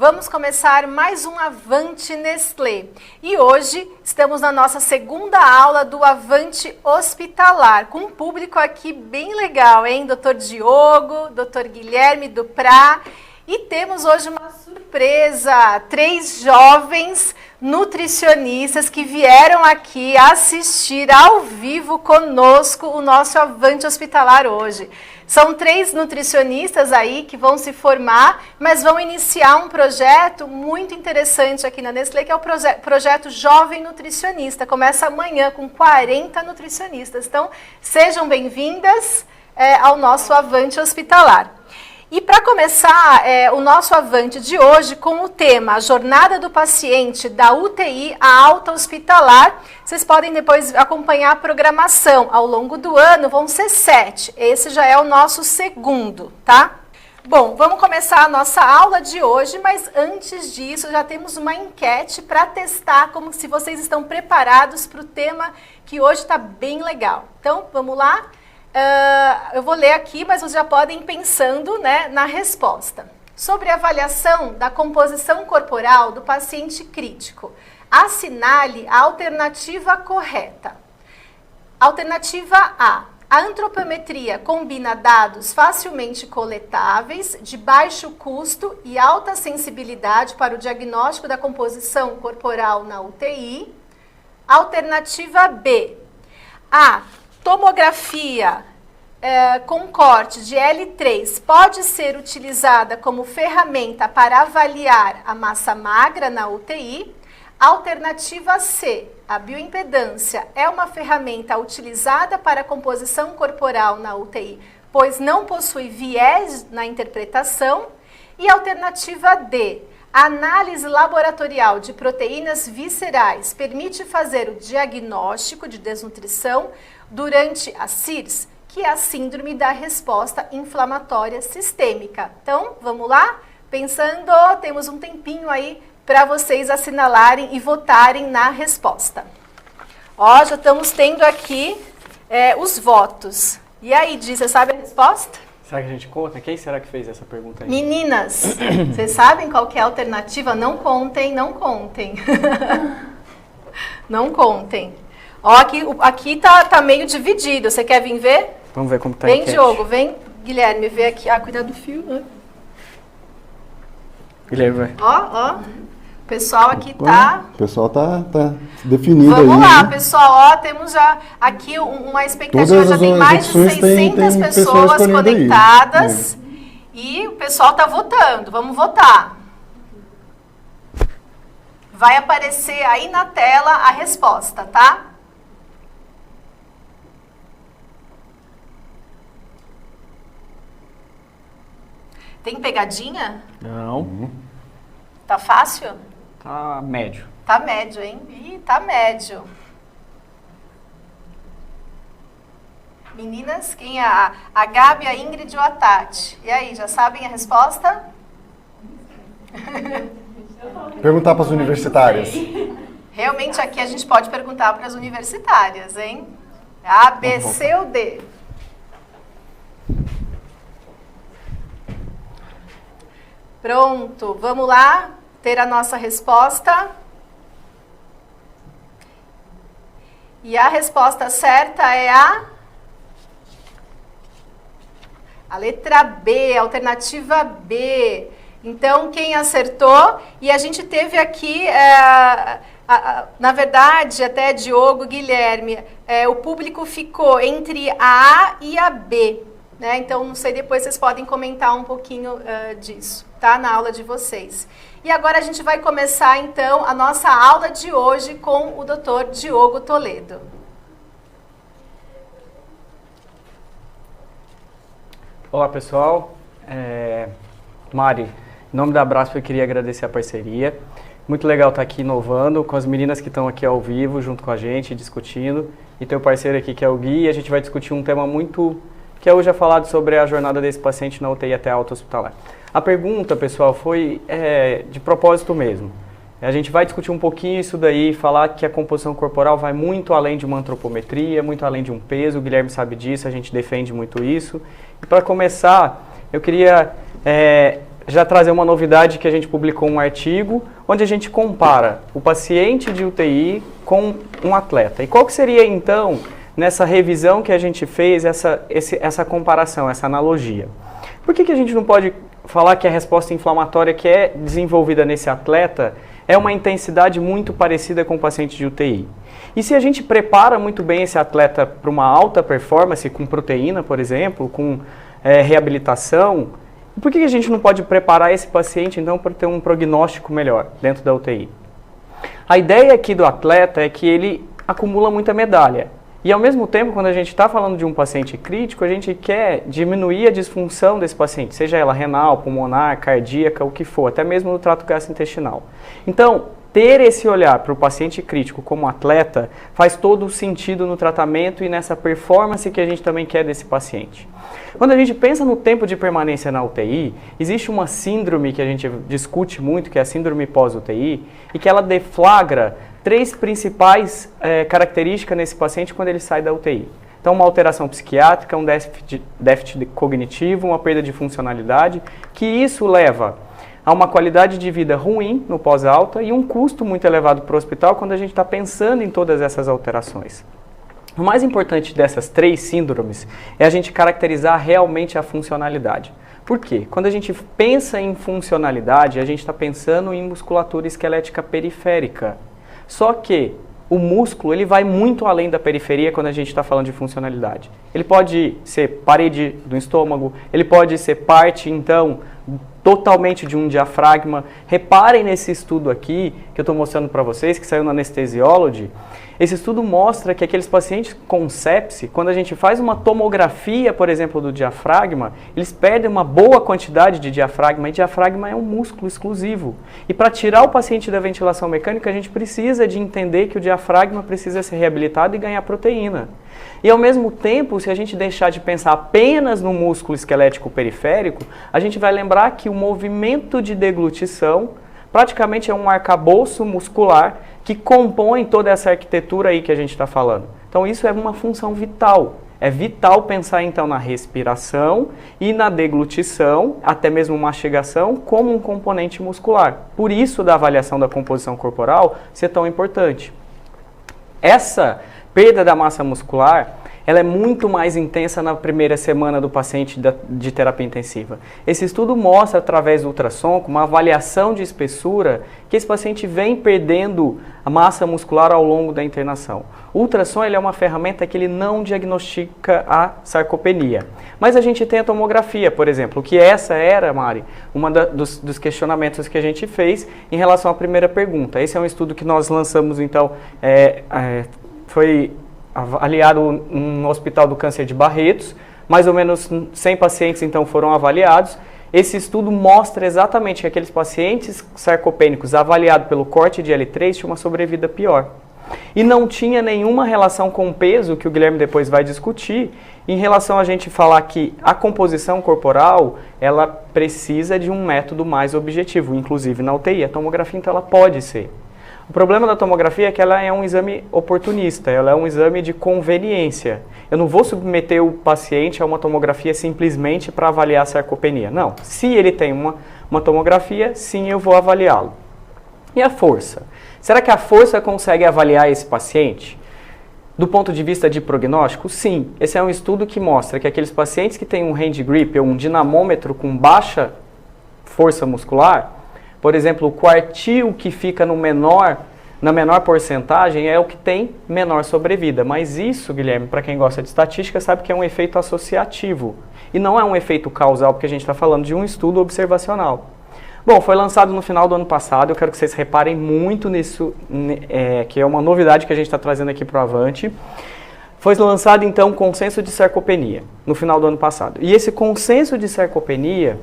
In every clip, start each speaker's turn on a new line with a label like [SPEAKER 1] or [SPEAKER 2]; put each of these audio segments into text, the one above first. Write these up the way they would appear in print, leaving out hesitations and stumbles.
[SPEAKER 1] Vamos começar mais um Avante Nestlé. E hoje estamos na nossa segunda aula do Avante Hospitalar, com um público aqui bem legal, hein? Dr. Diogo, Dr. Guilherme Duprá. E temos hoje uma surpresa, 3 jovens nutricionistas que vieram aqui assistir ao vivo conosco o nosso Avante Hospitalar hoje. São 3 nutricionistas aí que vão se formar, mas vão iniciar um projeto muito interessante aqui na Nestlé, que é o projeto Jovem Nutricionista. Começa amanhã com 40 nutricionistas. Então, sejam bem-vindas ao nosso Avante Hospitalar. E para começar o nosso Avante de hoje com o tema A Jornada do Paciente da UTI à Alta Hospitalar, vocês podem depois acompanhar a programação. Ao longo do ano vão ser 7, esse já é o nosso segundo, tá? Bom, vamos começar a nossa aula de hoje, mas antes disso já temos uma enquete para testar como se vocês estão preparados para o tema que hoje está bem legal. Então, vamos lá? Eu vou ler aqui, mas vocês já podem ir pensando, né, na resposta. Sobre a avaliação da composição corporal do paciente crítico, assinale a alternativa correta. Alternativa A. A antropometria combina dados facilmente coletáveis, de baixo custo e alta sensibilidade para o diagnóstico da composição corporal na UTI. Alternativa B. A tomografia com corte de L3 pode ser utilizada como ferramenta para avaliar a massa magra na UTI. Alternativa C. A bioimpedância é uma ferramenta utilizada para a composição corporal na UTI, pois não possui viés na interpretação. E alternativa D. A análise laboratorial de proteínas viscerais permite fazer o diagnóstico de desnutrição durante a SIRS, que é a Síndrome da Resposta Inflamatória Sistêmica. Então, vamos lá? Pensando, temos um tempinho aí para vocês assinalarem e votarem na resposta. Ó, já estamos tendo aqui os votos. E aí, Di, você sabe a resposta?
[SPEAKER 2] Será que a gente conta? Quem será que fez essa pergunta aí?
[SPEAKER 1] Meninas, vocês sabem qual que é a alternativa? Não contem, não contem. Não contem. Ó, aqui tá meio dividido. Você quer vir ver?
[SPEAKER 2] Vamos ver como tá a
[SPEAKER 1] Vem,
[SPEAKER 2] enquete.
[SPEAKER 1] Diogo, vem, Guilherme, vê aqui. Ah, cuidado do fio, né?
[SPEAKER 2] Guilherme, vai.
[SPEAKER 1] Ó. O pessoal aqui tá...
[SPEAKER 3] O pessoal tá definido aí.
[SPEAKER 1] Vamos lá,
[SPEAKER 3] né?
[SPEAKER 1] pessoal. Ó, temos já aqui uma expectativa.
[SPEAKER 3] Todas
[SPEAKER 1] já tem mais de
[SPEAKER 3] opções
[SPEAKER 1] 600
[SPEAKER 3] tem
[SPEAKER 1] pessoas
[SPEAKER 3] escolhendo aí.
[SPEAKER 1] conectadas. E o pessoal tá votando. Vamos votar. Vai aparecer aí na tela a resposta, tá? Tem pegadinha?
[SPEAKER 2] Não.
[SPEAKER 1] Tá fácil?
[SPEAKER 2] Tá médio.
[SPEAKER 1] Tá médio, hein? Ih, tá médio. Meninas, quem é? A Gabi, a Ingrid ou a Tati? E aí, já sabem a resposta?
[SPEAKER 3] Perguntar para as universitárias.
[SPEAKER 1] Realmente aqui a gente pode perguntar para as universitárias, hein? A, B, C ou D? Pronto, vamos lá ter a nossa resposta. E a resposta certa é a letra B, a alternativa B. Então, quem acertou? E a gente teve aqui, na verdade, até Diogo, Guilherme, o público ficou entre a A e a B. Né? Então, não sei, depois vocês podem comentar um pouquinho disso, tá? Na aula de vocês. E agora a gente vai começar, então, a nossa aula de hoje com o Dr. Diogo Toledo.
[SPEAKER 2] Olá, pessoal. Mari, em nome da Abrasp eu queria agradecer a parceria. Muito legal estar aqui inovando com as meninas que estão aqui ao vivo, junto com a gente, discutindo. E tem o parceiro aqui que é o Gui, e a gente vai discutir um tema muito... que hoje é falado sobre a jornada desse paciente na UTI até a alta hospitalar. A pergunta, pessoal, foi de propósito mesmo. A gente vai discutir um pouquinho isso daí, falar que a composição corporal vai muito além de uma antropometria, muito além de um peso, o Guilherme sabe disso, a gente defende muito isso. E para começar, eu queria já trazer uma novidade que a gente publicou um artigo onde a gente compara o paciente de UTI com um atleta. E qual que seria então, nessa revisão que a gente fez, essa comparação, essa analogia? Por que a gente não pode falar que a resposta inflamatória que é desenvolvida nesse atleta é uma intensidade muito parecida com o paciente de UTI? E se a gente prepara muito bem esse atleta para uma alta performance, com proteína, por exemplo, com reabilitação, por que a gente não pode preparar esse paciente, então, para ter um prognóstico melhor dentro da UTI? A ideia aqui do atleta é que ele acumula muita medalha. E, ao mesmo tempo, quando a gente está falando de um paciente crítico, a gente quer diminuir a disfunção desse paciente, seja ela renal, pulmonar, cardíaca, o que for, até mesmo no trato gastrointestinal. Então, ter esse olhar para o paciente crítico como atleta faz todo o sentido no tratamento e nessa performance que a gente também quer desse paciente. Quando a gente pensa no tempo de permanência na UTI, existe uma síndrome que a gente discute muito, que é a síndrome pós-UTI, e que ela deflagra 3 principais características nesse paciente quando ele sai da UTI. Então, uma alteração psiquiátrica, um déficit cognitivo, uma perda de funcionalidade, que isso leva a uma qualidade de vida ruim no pós-alta e um custo muito elevado para o hospital quando a gente está pensando em todas essas alterações. O mais importante dessas 3 síndromes é a gente caracterizar realmente a funcionalidade. Por quê? Quando a gente pensa em funcionalidade, a gente está pensando em musculatura esquelética periférica. Só que o músculo ele vai muito além da periferia quando a gente está falando de funcionalidade. Ele pode ser parede do estômago, ele pode ser parte, então, totalmente de um diafragma. Reparem nesse estudo aqui, que eu estou mostrando para vocês, que saiu na Anesthesiology. Esse estudo mostra que aqueles pacientes com sepse, quando a gente faz uma tomografia, por exemplo, do diafragma, eles perdem uma boa quantidade de diafragma, e diafragma é um músculo exclusivo. E para tirar o paciente da ventilação mecânica, a gente precisa de entender que o diafragma precisa ser reabilitado e ganhar proteína. E ao mesmo tempo, se a gente deixar de pensar apenas no músculo esquelético periférico, a gente vai lembrar que o movimento de deglutição praticamente é um arcabouço muscular que compõe toda essa arquitetura aí que a gente está falando. Então isso é uma função vital. É vital pensar então na respiração e na deglutição, até mesmo mastigação, como um componente muscular. Por isso da avaliação da composição corporal ser tão importante. Essa perda da massa muscular, ela é muito mais intensa na primeira semana do paciente de terapia intensiva. Esse estudo mostra, através do ultrassom, com uma avaliação de espessura, que esse paciente vem perdendo a massa muscular ao longo da internação. O ultrassom ele é uma ferramenta que ele não diagnostica a sarcopenia. Mas a gente tem a tomografia, por exemplo, que essa era, Mari, dos questionamentos que a gente fez em relação à primeira pergunta. Esse é um estudo que nós lançamos, então, foi avaliado no Hospital do Câncer de Barretos, mais ou menos 100 pacientes então foram avaliados. Esse estudo mostra exatamente que aqueles pacientes sarcopênicos avaliados pelo corte de L3 tinham uma sobrevida pior. E não tinha nenhuma relação com o peso, que o Guilherme depois vai discutir, em relação a gente falar que a composição corporal, ela precisa de um método mais objetivo, inclusive na UTI. A tomografia, então, ela pode ser. O problema da tomografia é que ela é um exame oportunista, ela é um exame de conveniência. Eu não vou submeter o paciente a uma tomografia simplesmente para avaliar a sarcopenia. Não, se ele tem uma tomografia, sim, eu vou avaliá-lo. E a força? Será que a força consegue avaliar esse paciente? Do ponto de vista de prognóstico, sim. Esse é um estudo que mostra que aqueles pacientes que têm um hand grip ou um dinamômetro com baixa força muscular, por exemplo, o quartil que fica na menor porcentagem é o que tem menor sobrevida. Mas isso, Guilherme, para quem gosta de estatística, sabe que é um efeito associativo. E não é um efeito causal, porque a gente está falando de um estudo observacional. Bom, foi lançado no final do ano passado, eu quero que vocês reparem muito nisso, que é uma novidade que a gente está trazendo aqui para o Avante. Foi lançado, então, o consenso de sarcopenia, no final do ano passado. E esse consenso de sarcopenia,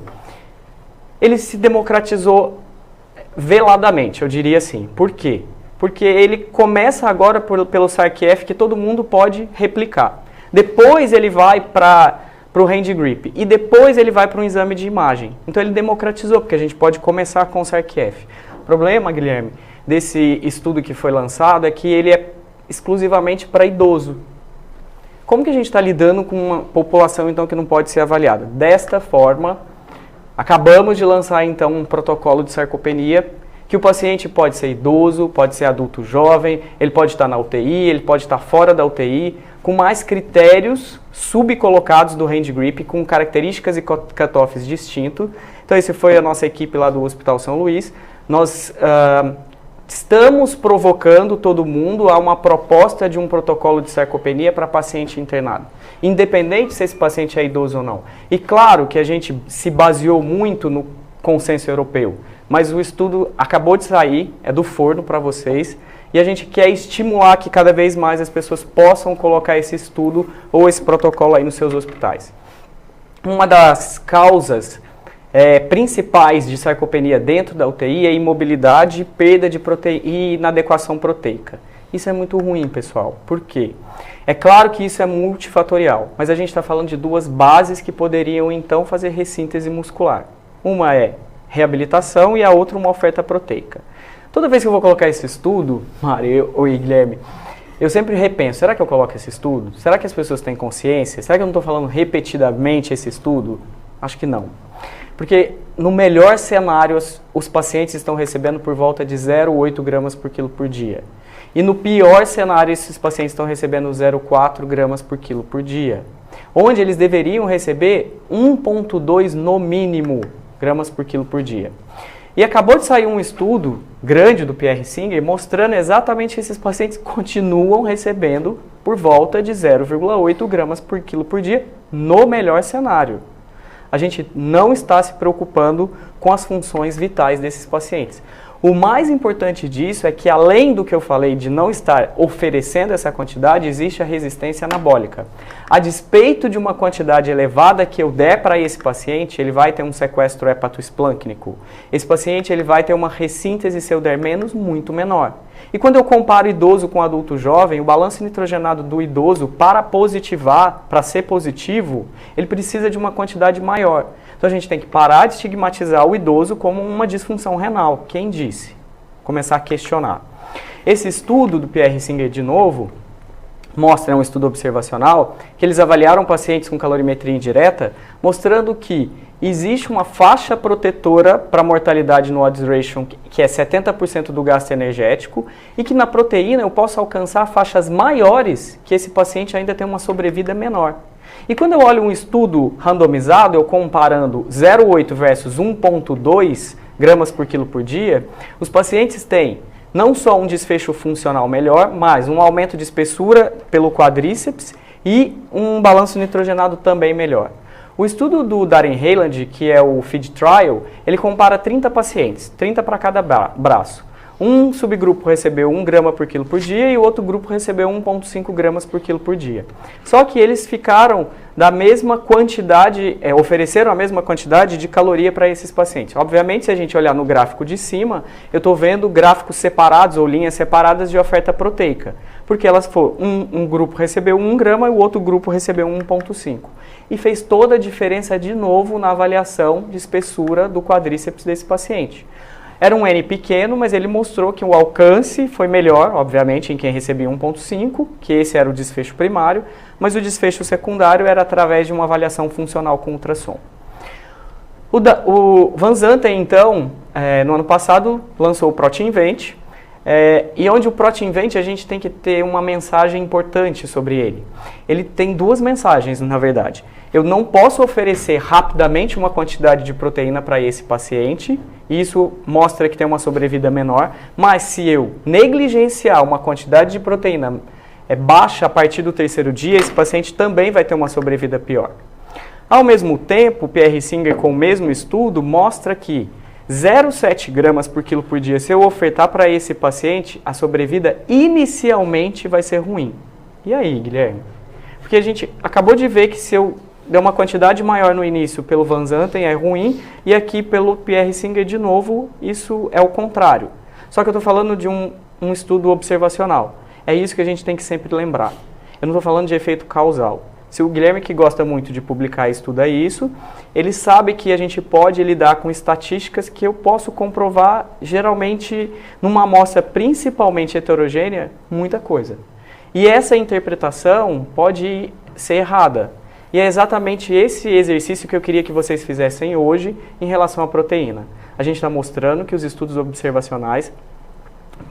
[SPEAKER 2] ele se democratizou veladamente, eu diria assim. Por quê? Porque ele começa agora pelo SARC-F, que todo mundo pode replicar. Depois ele vai para o hand grip. E depois ele vai para um exame de imagem. Então ele democratizou, porque a gente pode começar com o SARC-F. O problema, Guilherme, desse estudo que foi lançado é que ele é exclusivamente para idoso. Como que a gente está lidando com uma população, então, que não pode ser avaliada? Desta forma, Acabamos de lançar então um protocolo de sarcopenia que o paciente pode ser idoso, pode ser adulto jovem, ele pode estar na UTI, ele pode estar fora da UTI, com mais critérios subcolocados do hand grip, com características e cutoffs distintos. Então essa foi a nossa equipe lá do Hospital São Luís. Nós estamos provocando todo mundo a uma proposta de um protocolo de sarcopenia para paciente internado, independente se esse paciente é idoso ou não. E claro que a gente se baseou muito no consenso europeu, mas o estudo acabou de sair, é do forno para vocês, e a gente quer estimular que cada vez mais as pessoas possam colocar esse estudo ou esse protocolo aí nos seus hospitais. Uma das causas principais de sarcopenia dentro da UTI é imobilidade, perda de proteína e inadequação proteica. Isso é muito ruim, pessoal. Por quê? É claro que isso é multifatorial, mas a gente está falando de duas bases que poderiam então fazer ressíntese muscular. Uma é reabilitação e a outra uma oferta proteica. Toda vez que eu vou colocar esse estudo, Mari ou Guilherme, eu sempre repenso, será que eu coloco esse estudo? Será que as pessoas têm consciência? Será que eu não estou falando repetidamente esse estudo? Acho que não. Porque no melhor cenário, os pacientes estão recebendo por volta de 0,8 gramas por quilo por dia. E no pior cenário, esses pacientes estão recebendo 0,4 gramas por quilo por dia. Onde eles deveriam receber 1,2 no mínimo gramas por quilo por dia. E acabou de sair um estudo grande do Pierre Singer mostrando exatamente que esses pacientes continuam recebendo por volta de 0,8 gramas por quilo por dia no melhor cenário. A gente não está se preocupando com as funções vitais desses pacientes. O mais importante disso é que, além do que eu falei de não estar oferecendo essa quantidade, existe a resistência anabólica. A despeito de uma quantidade elevada que eu der para esse paciente, ele vai ter um sequestro hepatoesplâncnico. Esse paciente ele vai ter uma ressíntese pseudermenos muito menor. E quando eu comparo idoso com adulto jovem, o balanço nitrogenado do idoso, para positivar, para ser positivo, ele precisa de uma quantidade maior. Então a gente tem que parar de estigmatizar o idoso como uma disfunção renal. Quem disse? Começar a questionar. Esse estudo do Pierre Singer, de novo, mostra, é um estudo observacional, que eles avaliaram pacientes com calorimetria indireta, mostrando que existe uma faixa protetora para a mortalidade no odds ratio, que é 70% do gasto energético, e que na proteína eu posso alcançar faixas maiores, que esse paciente ainda tem uma sobrevida menor. E quando eu olho um estudo randomizado, eu comparando 0,8 versus 1,2 gramas por quilo por dia, os pacientes têm não só um desfecho funcional melhor, mas um aumento de espessura pelo quadríceps e um balanço nitrogenado também melhor. O estudo do Darren Hayland, que é o FEED Trial, ele compara 30 pacientes, 30 para cada braço. Um subgrupo recebeu 1 grama por quilo por dia e o outro grupo recebeu 1,5 gramas por quilo por dia. Só que eles ficaram da mesma quantidade, ofereceram a mesma quantidade de caloria para esses pacientes. Obviamente, se a gente olhar no gráfico de cima, eu estou vendo gráficos separados ou linhas separadas de oferta proteica. Porque elas foram, um grupo recebeu 1 grama e o outro grupo recebeu 1,5. E fez toda a diferença de novo na avaliação de espessura do quadríceps desse paciente. Era um N pequeno, mas ele mostrou que o alcance foi melhor, obviamente, em quem recebia 1,5, que esse era o desfecho primário, mas o desfecho secundário era através de uma avaliação funcional com ultrassom. O Van Zanten, então, no ano passado, lançou o ProteinVent, e onde o ProteinVent a gente tem que ter uma mensagem importante sobre ele. Ele tem duas mensagens, na verdade. Eu não posso oferecer rapidamente uma quantidade de proteína para esse paciente, e isso mostra que tem uma sobrevida menor, mas se eu negligenciar uma quantidade de proteína baixa a partir do 3º dia, esse paciente também vai ter uma sobrevida pior. Ao mesmo tempo, o Pierre Singer, com o mesmo estudo, mostra que 0,7 gramas por quilo por dia, se eu ofertar para esse paciente, a sobrevida inicialmente vai ser ruim. E aí, Guilherme? Porque a gente acabou de ver que se eu der uma quantidade maior no início pelo Van Zanten é ruim, e aqui pelo Pierre Singer de novo, isso é o contrário. Só que eu estou falando de um estudo observacional. É isso que a gente tem que sempre lembrar. Eu não estou falando de efeito causal. Se o Guilherme, que gosta muito de publicar e estuda isso, ele sabe que a gente pode lidar com estatísticas que eu posso comprovar, geralmente, numa amostra principalmente heterogênea, muita coisa. E essa interpretação pode ser errada. E é exatamente esse exercício que eu queria que vocês fizessem hoje em relação à proteína. A gente está mostrando que os estudos observacionais,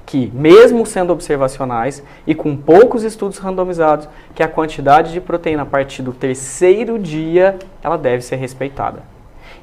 [SPEAKER 2] que mesmo sendo observacionais e com poucos estudos randomizados, que a quantidade de proteína a partir do 3º dia, ela deve ser respeitada.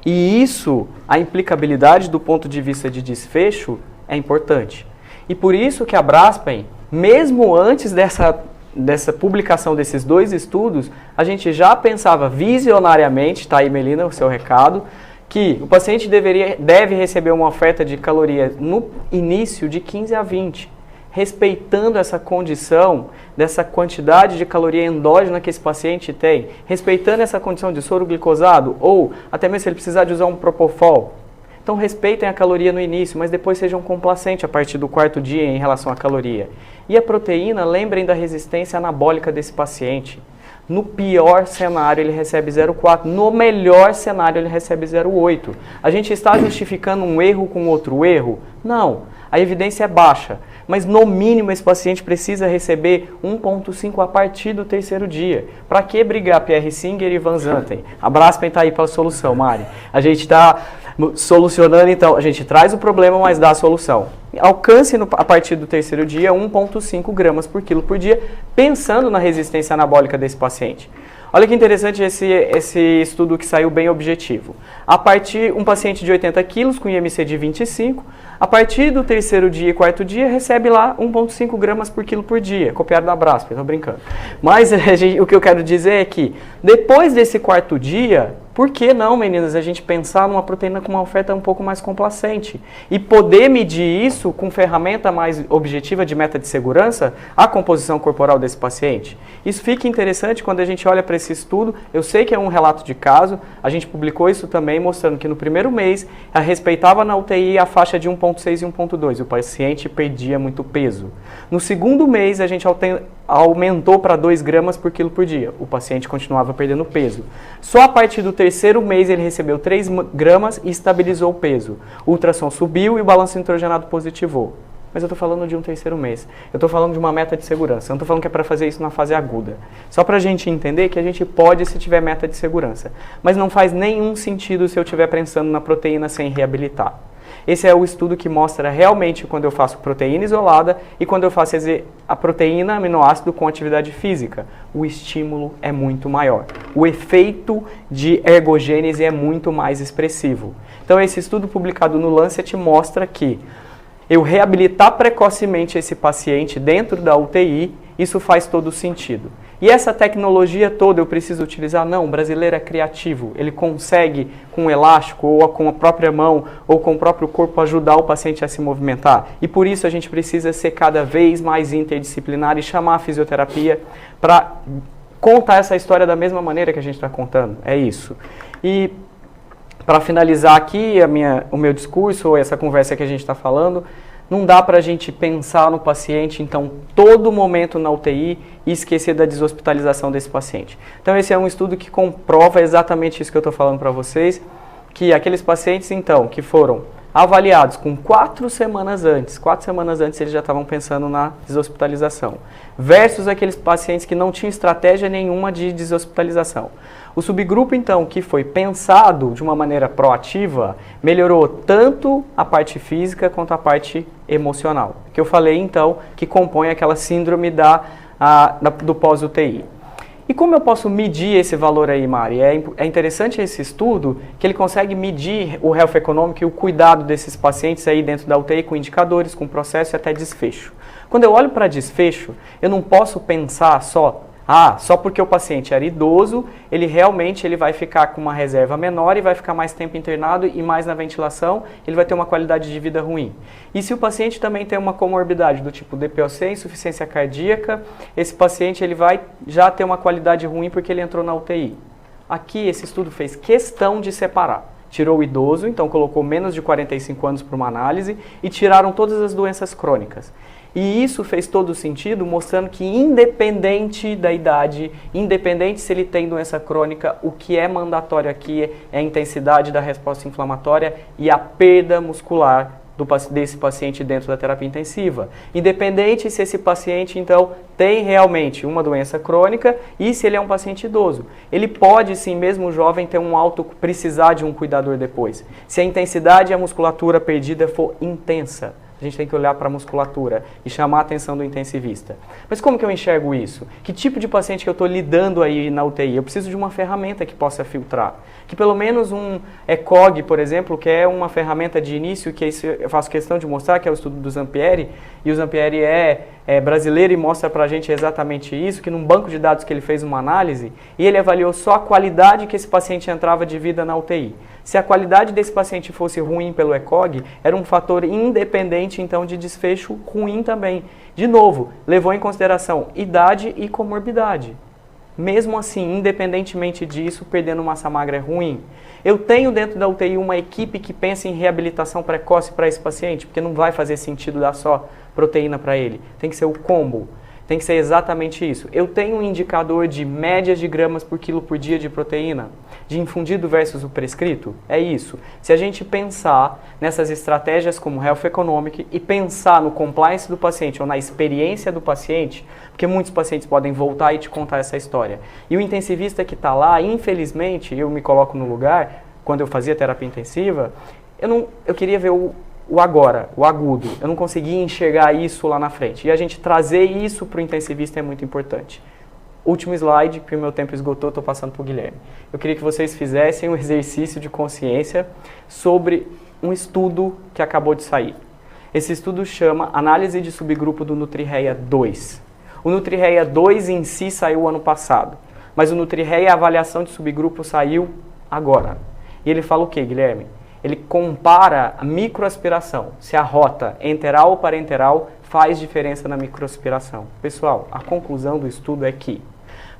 [SPEAKER 2] E isso, a implicabilidade do ponto de vista de desfecho, é importante. E por isso que a Braskem, mesmo antes dessa publicação desses 2 estudos, a gente já pensava visionariamente, tá aí Melina, o seu recado, que o paciente deve receber uma oferta de calorias no início de 15 a 20, respeitando essa condição dessa quantidade de caloria endógena que esse paciente tem, respeitando essa condição de soro glicosado, ou até mesmo se ele precisar de usar um propofol. Então respeitem a caloria no início, mas depois sejam complacentes a partir do 4º dia em relação à caloria. E a proteína, lembrem da resistência anabólica desse paciente. No pior cenário ele recebe 0,4, no melhor cenário ele recebe 0,8. A gente está justificando um erro com outro erro? Não, a evidência é baixa, mas no mínimo esse paciente precisa receber 1,5 a partir do 3º dia. Para que brigar Pierre Singer e Van Zanten? A Braskem está aí para a solução, Mari. A gente está solucionando, então, a gente traz o problema, mas dá a solução. Alcance a partir do 3º dia 1,5 gramas por quilo por dia, pensando na resistência anabólica desse paciente. Olha que interessante esse estudo que saiu bem objetivo. Um paciente de 80 quilos com IMC de 25, a partir do 3º dia e 4º dia, recebe lá 1,5 gramas por quilo por dia, copiado da Braskem, estou brincando. Mas o que eu quero dizer é que, depois desse 4º dia, por que não, meninas, a gente pensar numa proteína com uma oferta um pouco mais complacente? E poder medir isso com ferramenta mais objetiva de meta de segurança, a composição corporal desse paciente. Isso fica interessante quando a gente olha para esse estudo. Eu sei que é um relato de caso, a gente publicou isso também, mostrando que no primeiro mês, respeitava na UTI a faixa de 1,6 e 1,2, o paciente perdia muito peso. No segundo mês, a gente aumentou para 2 gramas por quilo por dia, o paciente continuava perdendo peso. Só a partir do 3º mês ele recebeu 3 gramas e estabilizou o peso. O ultrassom subiu e o balanço nitrogenado positivou. Mas eu estou falando de um 3º mês. Eu estou falando de uma meta de segurança. Eu não estou falando que é para fazer isso na fase aguda. Só para a gente entender que a gente pode se tiver meta de segurança. Mas não faz nenhum sentido se eu estiver pensando na proteína sem reabilitar. Esse é o estudo que mostra realmente quando eu faço proteína isolada e quando eu faço a proteína aminoácido com atividade física. O estímulo é muito maior. O efeito de ergogênese é muito mais expressivo. Então esse estudo publicado no Lancet mostra que eu reabilitar precocemente esse paciente dentro da UTI, isso faz todo sentido. E essa tecnologia toda eu preciso utilizar? Não, o brasileiro é criativo. Ele consegue, com um elástico, ou com a própria mão, ou com o próprio corpo, ajudar o paciente a se movimentar. E por isso a gente precisa ser cada vez mais interdisciplinar e chamar a fisioterapia para contar essa história da mesma maneira que a gente está contando. É isso. E para finalizar aqui o meu discurso, ou essa conversa que a gente está falando, não dá para a gente pensar no paciente, então, todo momento na UTI e esquecer da deshospitalização desse paciente. Então, esse é um estudo que comprova exatamente isso que eu estou falando para vocês, que aqueles pacientes, então, que foram avaliados com 4 semanas antes eles já estavam pensando na deshospitalização, versus aqueles pacientes que não tinham estratégia nenhuma de deshospitalização. O subgrupo, então, que foi pensado de uma maneira proativa, melhorou tanto a parte física quanto a parte emocional, que eu falei, então, que compõe aquela síndrome do pós-UTI. E como eu posso medir esse valor aí, Mari? É interessante esse estudo que ele consegue medir o health economic e o cuidado desses pacientes aí dentro da UTI com indicadores, com processo e até desfecho. Quando eu olho para desfecho, eu não posso pensar só porque o paciente era idoso, ele vai ficar com uma reserva menor e vai ficar mais tempo internado e mais na ventilação, ele vai ter uma qualidade de vida ruim. E se o paciente também tem uma comorbidade do tipo DPOC, insuficiência cardíaca, esse paciente ele vai já ter uma qualidade ruim porque ele entrou na UTI. Aqui esse estudo fez questão de separar. Tirou o idoso, então colocou menos de 45 anos para uma análise e tiraram todas as doenças crônicas. E isso fez todo sentido, mostrando que independente da idade, independente se ele tem doença crônica, o que é mandatório aqui é a intensidade da resposta inflamatória e a perda muscular desse paciente dentro da terapia intensiva, independente se esse paciente, então, tem realmente uma doença crônica e se ele é um paciente idoso. Ele pode, sim, mesmo jovem, ter precisar de um cuidador depois. Se a intensidade e a musculatura perdida for intensa, a gente tem que olhar para a musculatura e chamar a atenção do intensivista. Mas como que eu enxergo isso? Que tipo de paciente que eu estou lidando aí na UTI? Eu preciso de uma ferramenta que possa filtrar. Que pelo menos um ECOG, por exemplo, que é uma ferramenta de início, que eu faço questão de mostrar, que é o estudo do Zampieri, e o Zampieri é brasileiro e mostra para a gente exatamente isso, que num banco de dados que ele fez uma análise, e ele avaliou só a qualidade que esse paciente entrava de vida na UTI. Se a qualidade desse paciente fosse ruim pelo ECOG, era um fator independente, então, de desfecho ruim também. De novo, levou em consideração idade e comorbidade. Mesmo assim, independentemente disso, perdendo massa magra é ruim. Eu tenho dentro da UTI uma equipe que pensa em reabilitação precoce para esse paciente, porque não vai fazer sentido dar só proteína para ele. Tem que ser o combo. Tem que ser exatamente isso. Eu tenho um indicador de médias de gramas por quilo por dia de proteína, de infundido versus o prescrito. É isso. Se a gente pensar nessas estratégias como Health Economic e pensar no compliance do paciente ou na experiência do paciente, porque muitos pacientes podem voltar e te contar essa história. E o intensivista que está lá, infelizmente, eu me coloco no lugar, quando eu fazia terapia intensiva, eu queria ver o agora, o agudo. Eu não conseguia enxergar isso lá na frente. E a gente trazer isso para o intensivista é muito importante. Último slide, porque o meu tempo esgotou, estou passando para o Guilherme. Eu queria que vocês fizessem um exercício de consciência sobre um estudo que acabou de sair. Esse estudo chama Análise de Subgrupo do NutriREA 2. O NutriREA 2 em si saiu ano passado, mas o NutriREA, a avaliação de subgrupo, saiu agora. E ele fala o quê, Guilherme? Ele compara a microaspiração, se a rota enteral ou parenteral faz diferença na microaspiração. Pessoal, a conclusão do estudo é que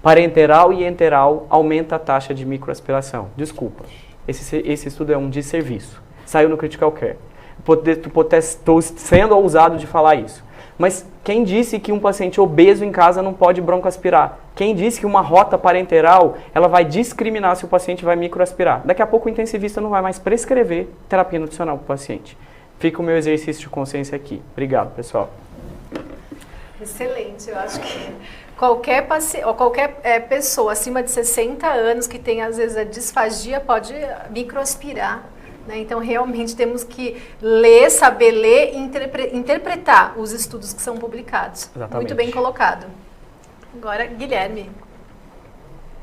[SPEAKER 2] parenteral e enteral aumenta a taxa de microaspiração. Desculpa, esse estudo é um desserviço. Saiu no Critical Care. Estou sendo ousado de falar isso. Mas quem disse que um paciente obeso em casa não pode broncoaspirar? Quem disse que uma rota parenteral ela vai discriminar se o paciente vai microaspirar? Daqui a pouco o intensivista não vai mais prescrever terapia nutricional para o paciente. Fica o meu exercício de consciência aqui. Obrigado, pessoal.
[SPEAKER 1] Excelente. Eu acho que qualquer pessoa acima de 60 anos que tem, às vezes, a disfagia pode microaspirar. Né? Então, realmente, temos que saber ler e interpretar os estudos que são publicados.
[SPEAKER 2] Exatamente.
[SPEAKER 1] Muito bem colocado. Agora, Guilherme.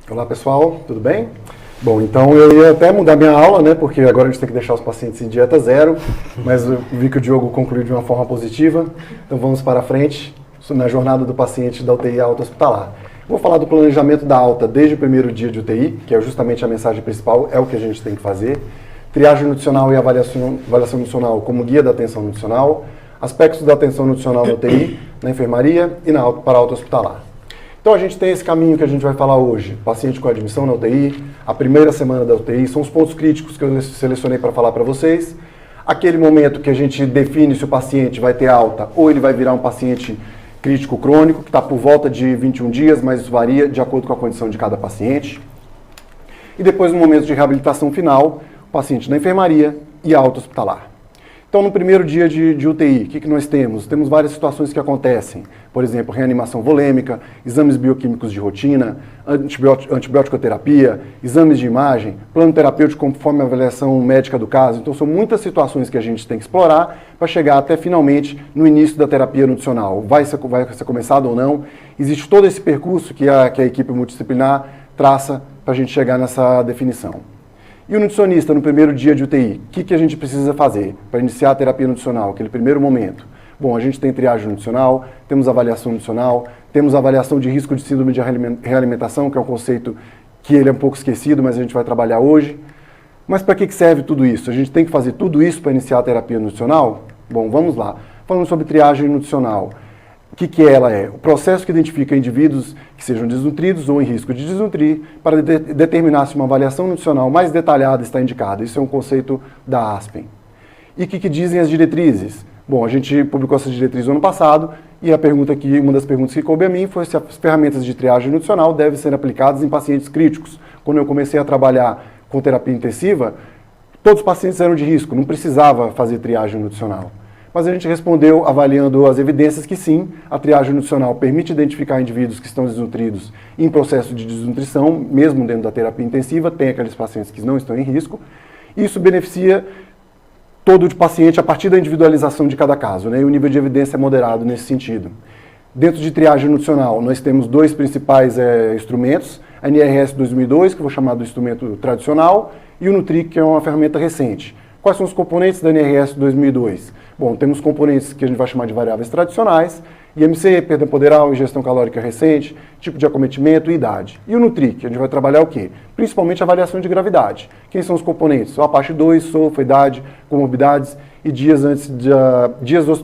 [SPEAKER 3] Olá, pessoal, tudo bem? Bom, então eu ia até mudar minha aula, né, porque agora a gente tem que deixar os pacientes em dieta zero, mas eu vi que o Diogo concluiu de uma forma positiva, então vamos para frente na jornada do paciente da UTI alta hospitalar. Vou falar do planejamento da alta desde o primeiro dia de UTI, que é justamente a mensagem principal, é o que a gente tem que fazer. Triagem nutricional e avaliação nutricional como guia da atenção nutricional, aspectos da atenção nutricional na UTI, na enfermaria e para a alta hospitalar. Então a gente tem esse caminho que a gente vai falar hoje, paciente com admissão na UTI, a primeira semana da UTI, são os pontos críticos que eu selecionei para falar para vocês. Aquele momento que a gente define se o paciente vai ter alta ou ele vai virar um paciente crítico crônico, que está por volta de 21 dias, mas isso varia de acordo com a condição de cada paciente. E depois no momento de reabilitação final, o paciente na enfermaria e a alta hospitalar. Então, no primeiro dia de UTI, o que nós temos? Temos várias situações que acontecem. Por exemplo, reanimação volêmica, exames bioquímicos de rotina, antibiótico-terapia, exames de imagem, plano terapêutico conforme a avaliação médica do caso. Então, são muitas situações que a gente tem que explorar para chegar até, finalmente, no início da terapia nutricional. Vai ser começado ou não? Existe todo esse percurso que a equipe multidisciplinar traça para a gente chegar nessa definição. E o nutricionista, no primeiro dia de UTI, o que a gente precisa fazer para iniciar a terapia nutricional, aquele primeiro momento? Bom, a gente tem triagem nutricional, temos avaliação nutricional, temos avaliação de risco de síndrome de realimentação, que é um conceito que ele é um pouco esquecido, mas a gente vai trabalhar hoje. Mas para que serve tudo isso? A gente tem que fazer tudo isso para iniciar a terapia nutricional? Bom, vamos lá. Falando sobre triagem nutricional. O que ela é? O processo que identifica indivíduos que sejam desnutridos ou em risco de desnutrir para determinar se uma avaliação nutricional mais detalhada está indicada. Isso é um conceito da Aspen. E o que dizem as diretrizes? Bom, a gente publicou essas diretrizes no ano passado e uma das perguntas que coube a mim foi se as ferramentas de triagem nutricional devem ser aplicadas em pacientes críticos. Quando eu comecei a trabalhar com terapia intensiva, todos os pacientes eram de risco, não precisava fazer triagem nutricional. Mas a gente respondeu avaliando as evidências que sim, a triagem nutricional permite identificar indivíduos que estão desnutridos em processo de desnutrição, mesmo dentro da terapia intensiva, tem aqueles pacientes que não estão em risco. Isso beneficia todo o paciente a partir da individualização de cada caso, né? E o nível de evidência é moderado nesse sentido. Dentro de triagem nutricional, nós temos dois principais instrumentos, a NRS 2002, que eu vou chamar do instrumento tradicional, e o Nutric, que é uma ferramenta recente. Quais são os componentes da NRS 2002? Bom, temos componentes que a gente vai chamar de variáveis tradicionais, IMC, perda poderal, ingestão calórica recente, tipo de acometimento e idade. E o Nutric, a gente vai trabalhar o quê? Principalmente a avaliação de gravidade. Quem são os componentes? O APACHE 2, SOFA, idade, comorbidades e dias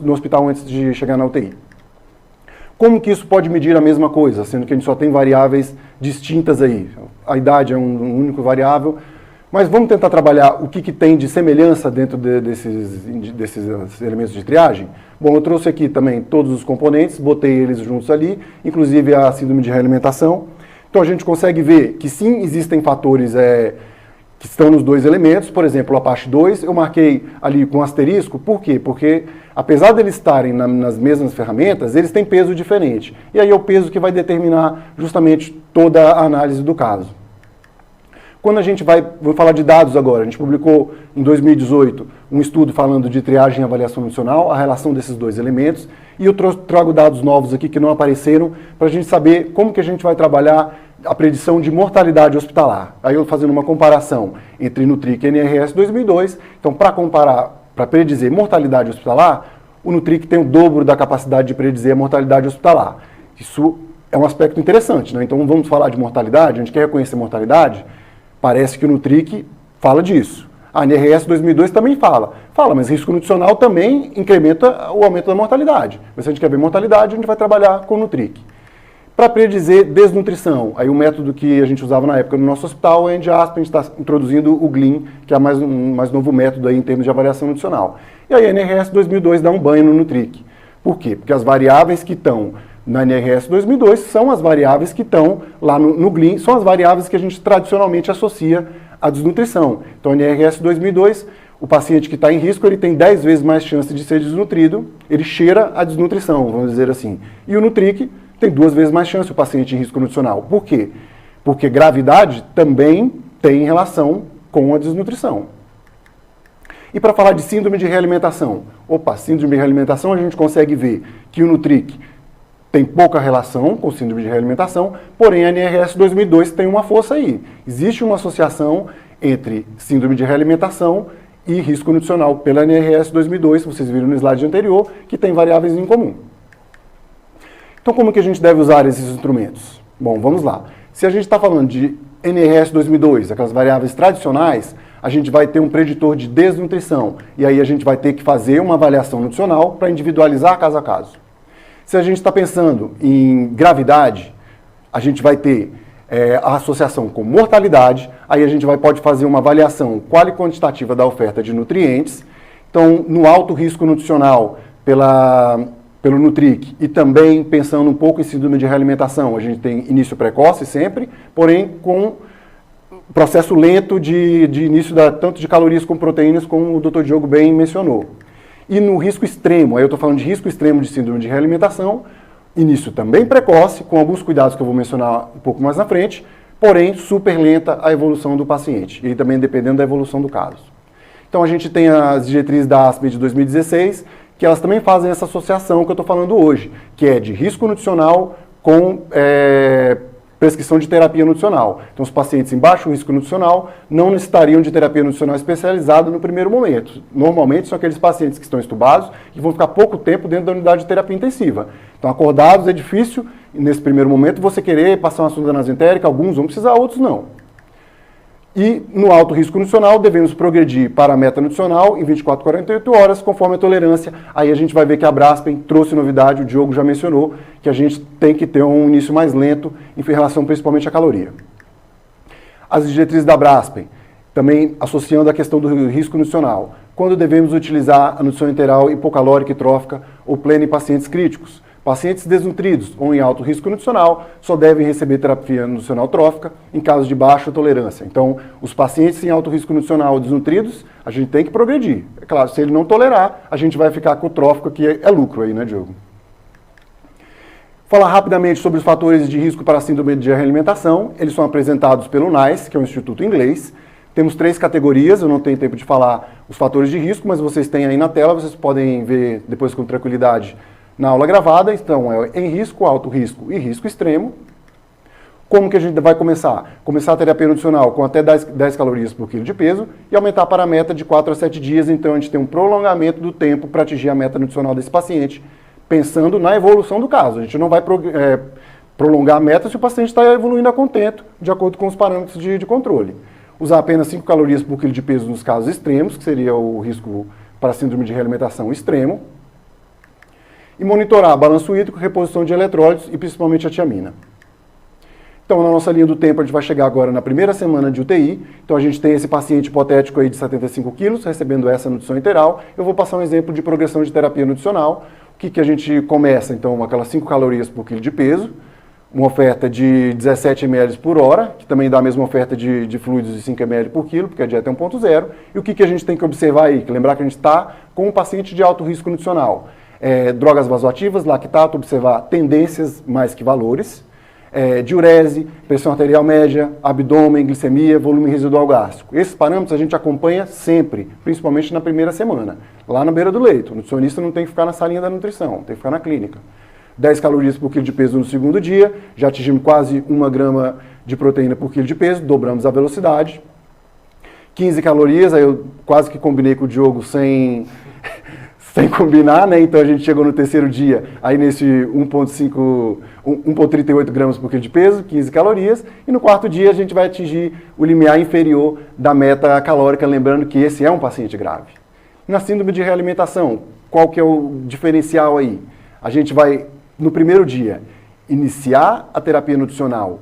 [SPEAKER 3] no hospital antes de chegar na UTI. Como que isso pode medir a mesma coisa, sendo que a gente só tem variáveis distintas aí? A idade é um único variável, mas vamos tentar trabalhar o que tem de semelhança dentro desses elementos de triagem? Bom, eu trouxe aqui também todos os componentes, botei eles juntos ali, inclusive a síndrome de realimentação. Então a gente consegue ver que sim, existem fatores que estão nos dois elementos. Por exemplo, o APACHE 2 eu marquei ali com asterisco. Por quê? Porque apesar de eles estarem nas mesmas ferramentas, eles têm peso diferente. E aí é o peso que vai determinar justamente toda a análise do caso. Quando a gente vou falar de dados agora, a gente publicou em 2018 um estudo falando de triagem e avaliação nutricional, a relação desses dois elementos, e eu trago dados novos aqui que não apareceram, para a gente saber como que a gente vai trabalhar a predição de mortalidade hospitalar. Aí eu fazendo uma comparação entre Nutric e NRS 2002, então para comparar, para predizer mortalidade hospitalar, o Nutric tem o dobro da capacidade de predizer a mortalidade hospitalar. Isso é um aspecto interessante, né? Então vamos falar de mortalidade, a gente quer reconhecer mortalidade. Parece que o Nutric fala disso. A NRS 2002 também fala, mas risco nutricional também incrementa o aumento da mortalidade. Mas se a gente quer ver mortalidade, a gente vai trabalhar com o Nutric. Para predizer desnutrição, aí o método que a gente usava na época no nosso hospital é ENDIASP, a gente está introduzindo o GLIN, que é um mais novo método aí em termos de avaliação nutricional. E aí a NRS 2002 dá um banho no Nutric. Por quê? Porque as variáveis que estão na NRS 2002 são as variáveis que estão lá no GLIN, são as variáveis que a gente tradicionalmente associa à desnutrição. Então, a NRS 2002, o paciente que está em risco, ele tem 10 vezes mais chance de ser desnutrido, ele cheira a desnutrição, vamos dizer assim. E o Nutric tem 2 vezes mais chance, o paciente em risco nutricional. Por quê? Porque gravidade também tem relação com a desnutrição. E para falar de síndrome de realimentação, síndrome de realimentação a gente consegue ver que o Nutric tem pouca relação com síndrome de realimentação, porém a NRS 2002 tem uma força aí. Existe uma associação entre síndrome de realimentação e risco nutricional pela NRS 2002, vocês viram no slide anterior, que tem variáveis em comum. Então como que a gente deve usar esses instrumentos? Bom, vamos lá. Se a gente está falando de NRS 2002, aquelas variáveis tradicionais, a gente vai ter um preditor de desnutrição, e aí a gente vai ter que fazer uma avaliação nutricional para individualizar caso a caso. Se a gente está pensando em gravidade, a gente vai ter a associação com mortalidade, aí a gente pode fazer uma avaliação qual e quantitativa da oferta de nutrientes. Então, no alto risco nutricional pelo Nutric e também pensando um pouco em síndrome de realimentação, a gente tem início precoce sempre, porém com processo lento de início tanto de calorias como proteínas, como o Dr. Diogo bem mencionou. E no risco extremo, aí eu estou falando de risco extremo de síndrome de realimentação, início também precoce, com alguns cuidados que eu vou mencionar um pouco mais na frente, porém super lenta a evolução do paciente, e também dependendo da evolução do caso. Então a gente tem as diretrizes da ASPE de 2016, que elas também fazem essa associação que eu estou falando hoje, que é de risco nutricional com prescrição de terapia nutricional. Então, os pacientes em baixo risco nutricional não necessitariam de terapia nutricional especializada no primeiro momento. Normalmente, são aqueles pacientes que estão estubados e vão ficar pouco tempo dentro da unidade de terapia intensiva. Então, acordados é difícil, nesse primeiro momento, você querer passar uma sonda nasentérica, alguns vão precisar, outros não. E no alto risco nutricional, devemos progredir para a meta nutricional em 24 a 48 horas, conforme a tolerância. Aí a gente vai ver que a Braskem trouxe novidade, o Diogo já mencionou, que a gente tem que ter um início mais lento em relação principalmente à caloria. As diretrizes da Braskem, também associando a questão do risco nutricional. Quando devemos utilizar a nutrição enteral hipocalórica e trófica ou plena em pacientes críticos? Pacientes desnutridos ou em alto risco nutricional só devem receber terapia nutricional trófica em casos de baixa tolerância. Então, os pacientes em alto risco nutricional ou desnutridos, a gente tem que progredir. É claro, se ele não tolerar, a gente vai ficar com o trófico, que é lucro aí, né, Diogo? Falar rapidamente sobre os fatores de risco para a síndrome de realimentação. Eles são apresentados pelo NICE, que é um instituto inglês. Temos 3 categorias, eu não tenho tempo de falar os fatores de risco, mas vocês têm aí na tela, vocês podem ver depois com tranquilidade na aula gravada. Então, é em risco, alto risco e risco extremo. Como que a gente vai começar? Começar a terapia nutricional com até 10 calorias por quilo de peso e aumentar para a meta de 4 a 7 dias. Então, a gente tem um prolongamento do tempo para atingir a meta nutricional desse paciente, pensando na evolução do caso. A gente não vai prolongar a meta se o paciente está evoluindo a contento, de acordo com os parâmetros de controle. Usar apenas 5 calorias por quilo de peso nos casos extremos, que seria o risco para a síndrome de realimentação extremo. E monitorar balanço hídrico, reposição de eletrólitos e principalmente a tiamina. Então, na nossa linha do tempo, a gente vai chegar agora na primeira semana de UTI. Então, a gente tem esse paciente hipotético aí de 75 quilos, recebendo essa nutrição enteral. Eu vou passar um exemplo de progressão de terapia nutricional. O que a gente começa? Então, aquelas 5 calorias por quilo de peso, uma oferta de 17 ml por hora, que também dá a mesma oferta de fluidos de 5 ml por quilo, porque a dieta é 1.0. E o que a gente tem que observar aí? Que lembrar que a gente está com um paciente de alto risco nutricional. Drogas vasoativas, lactato, observar tendências mais que valores. Diurese, pressão arterial média, abdômen, glicemia, volume residual gástrico. Esses parâmetros a gente acompanha sempre, principalmente na primeira semana, lá na beira do leito. O nutricionista não tem que ficar na salinha da nutrição, tem que ficar na clínica. 10 calorias por quilo de peso no segundo dia, já atingimos quase 1 grama de proteína por quilo de peso, dobramos a velocidade. 15 calorias, aí eu quase que combinei com o Diogo sem combinar, né? Então a gente chegou no terceiro dia, aí nesse 1,38 gramas por quilo de peso, 15 calorias, e no quarto dia a gente vai atingir o limiar inferior da meta calórica, lembrando que esse é um paciente grave. Na síndrome de realimentação, qual que é o diferencial aí? A gente vai, no primeiro dia, iniciar a terapia nutricional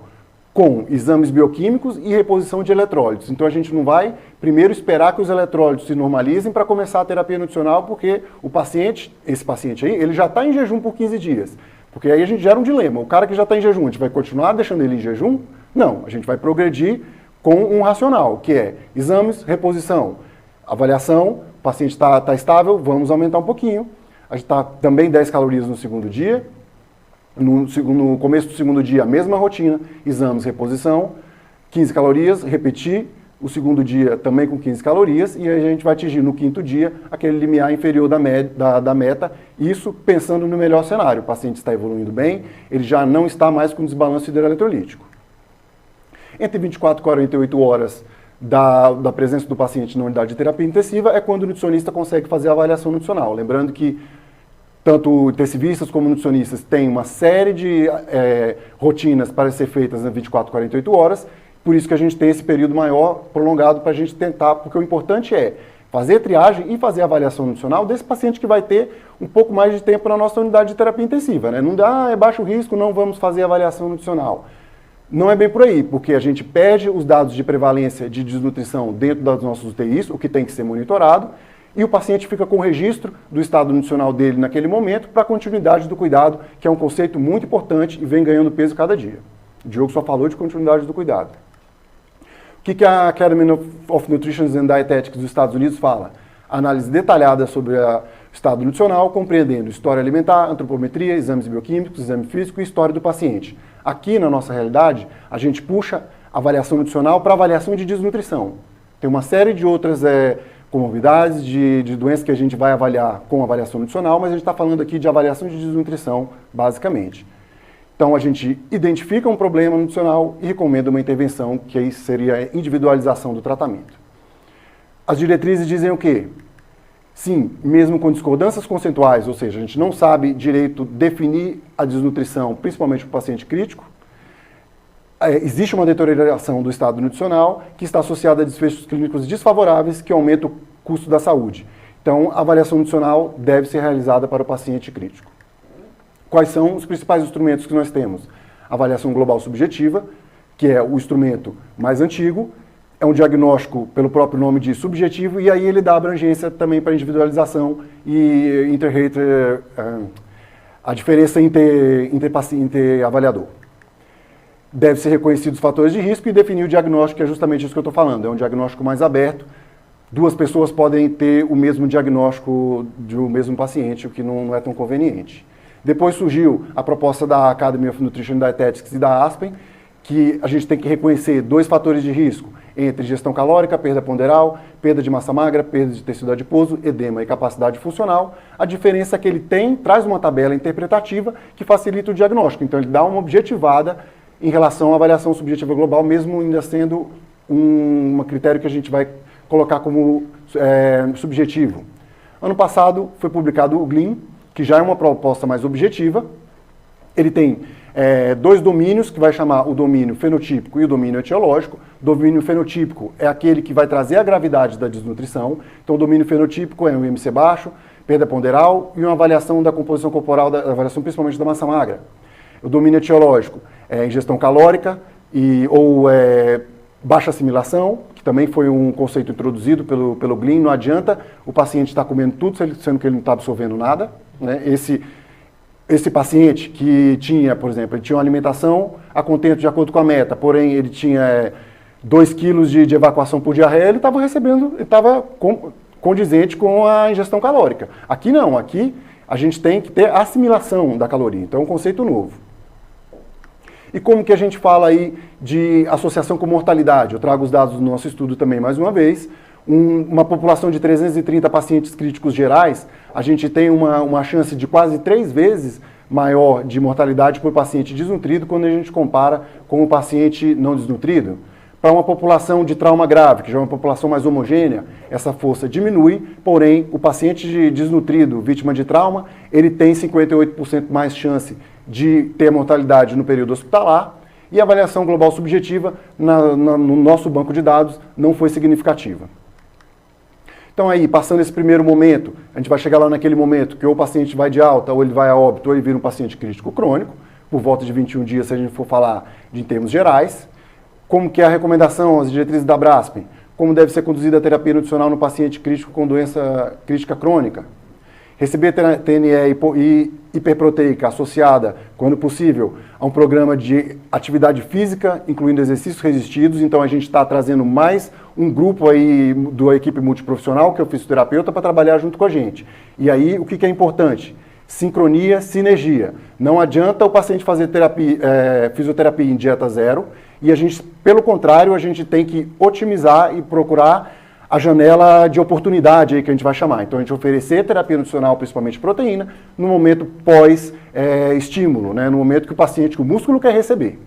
[SPEAKER 3] com exames bioquímicos e reposição de eletrólitos. Então a gente não vai primeiro esperar que os eletrólitos se normalizem para começar a terapia nutricional, porque esse paciente aí, ele já está em jejum por 15 dias. Porque aí a gente gera um dilema. O cara que já está em jejum, a gente vai continuar deixando ele em jejum? Não, a gente vai progredir com um racional, que é exames, reposição, avaliação, o paciente está estável, vamos aumentar um pouquinho. A gente está também 10 calorias no segundo dia. No começo do segundo dia, a mesma rotina, exames, reposição, 15 calorias, repetir o segundo dia também com 15 calorias, e aí a gente vai atingir no quinto dia aquele limiar inferior da meta, isso pensando no melhor cenário. O paciente está evoluindo bem, ele já não está mais com desbalanço hidroeletrolítico. Entre 24 e 48 horas da presença do paciente na unidade de terapia intensiva é quando o nutricionista consegue fazer a avaliação nutricional. Lembrando que tanto intensivistas como nutricionistas têm uma série de rotinas para ser feitas nas 24, 48 horas, por isso que a gente tem esse período maior, prolongado, para a gente tentar, porque o importante é fazer triagem e fazer a avaliação nutricional desse paciente que vai ter um pouco mais de tempo na nossa unidade de terapia intensiva, né? Não dá, é baixo risco, não vamos fazer a avaliação nutricional. Não é bem por aí, porque a gente perde os dados de prevalência de desnutrição dentro das nossas UTIs, o que tem que ser monitorado, e o paciente fica com o registro do estado nutricional dele naquele momento para a continuidade do cuidado, que é um conceito muito importante e vem ganhando peso cada dia. O Diogo só falou de continuidade do cuidado. O que a Academy of Nutrition and Dietetics dos Estados Unidos fala? Análise detalhada sobre o estado nutricional, compreendendo história alimentar, antropometria, exames bioquímicos, exame físico e história do paciente. Aqui, na nossa realidade, a gente puxa avaliação nutricional para avaliação de desnutrição. Tem uma série de outras comorbidades, de doenças que a gente vai avaliar com avaliação nutricional, mas a gente está falando aqui de avaliação de desnutrição, basicamente. Então, a gente identifica um problema nutricional e recomenda uma intervenção, que aí seria a individualização do tratamento. As diretrizes dizem o quê? Sim, mesmo com discordâncias conceituais, ou seja, a gente não sabe direito definir a desnutrição, principalmente para o paciente crítico, existe uma deterioração do estado nutricional que está associada a desfechos clínicos desfavoráveis que aumentam o custo da saúde. Então, a avaliação nutricional deve ser realizada para o paciente crítico. Quais são os principais instrumentos que nós temos? A avaliação global subjetiva, que é o instrumento mais antigo, é um diagnóstico, pelo próprio nome de subjetivo, e aí ele dá abrangência também para individualização e a diferença em ter avaliador. Deve ser reconhecido os fatores de risco e definir o diagnóstico, que é justamente isso que eu estou falando. É um diagnóstico mais aberto. Duas pessoas podem ter o mesmo diagnóstico do mesmo paciente, o que não é tão conveniente. Depois surgiu a proposta da Academy of Nutrition Dietetics e da Aspen, que a gente tem que reconhecer 2 fatores de risco entre ingestão calórica, perda ponderal, perda de massa magra, perda de tecido adiposo, edema e capacidade funcional. A diferença é que ele traz uma tabela interpretativa que facilita o diagnóstico. Então ele dá uma objetivada em relação à avaliação subjetiva global, mesmo ainda sendo um critério que a gente vai colocar como subjetivo. Ano passado foi publicado o GLEAN, que já é uma proposta mais objetiva. Ele tem 2 domínios, que vai chamar o domínio fenotípico e o domínio etiológico. O domínio fenotípico é aquele que vai trazer a gravidade da desnutrição. Então o domínio fenotípico é um IMC baixo, perda ponderal e uma avaliação da composição corporal, avaliação principalmente da massa magra. O domínio etiológico é ingestão calórica ou baixa assimilação, que também foi um conceito introduzido pelo GLEAN. Não adianta o paciente estar comendo tudo, sendo que ele não está absorvendo nada, né? Esse paciente que tinha, por exemplo, ele tinha uma alimentação a contento de acordo com a meta, porém ele tinha 2 quilos de evacuação por diarreia, ele estava condizente com a ingestão calórica. Aqui não, aqui a gente tem que ter assimilação da caloria, então é um conceito novo. E como que a gente fala aí de associação com mortalidade? Eu trago os dados do nosso estudo também mais uma vez. Uma população de 330 pacientes críticos gerais, a gente tem uma chance de quase 3 vezes maior de mortalidade por paciente desnutrido quando a gente compara com o paciente não desnutrido. Para uma população de trauma grave, que já é uma população mais homogênea, essa força diminui, porém o paciente desnutrido, vítima de trauma, ele tem 58% mais chance de ter mortalidade no período hospitalar, e a avaliação global subjetiva no nosso banco de dados não foi significativa. Então aí, passando esse primeiro momento, a gente vai chegar lá naquele momento que ou o paciente vai de alta, ou ele vai a óbito, ou ele vira um paciente crítico crônico, por volta de 21 dias, se a gente for falar em termos gerais. Como que é a recomendação, as diretrizes da Braspen? Como deve ser conduzida a terapia nutricional no paciente crítico com doença crítica crônica? Receber TNE e hiperproteica associada, quando possível, a um programa de atividade física, incluindo exercícios resistidos. Então a gente está trazendo mais um grupo aí da equipe multiprofissional, que é o fisioterapeuta, para trabalhar junto com a gente. E aí, o que é importante? Sincronia, sinergia. Não adianta o paciente fazer fisioterapia em dieta zero, e a gente, pelo contrário, a gente tem que otimizar e procurar a janela de oportunidade aí que a gente vai chamar. Então a gente oferecer terapia nutricional, principalmente proteína, no momento pós-estímulo, né? No momento que o músculo quer receber.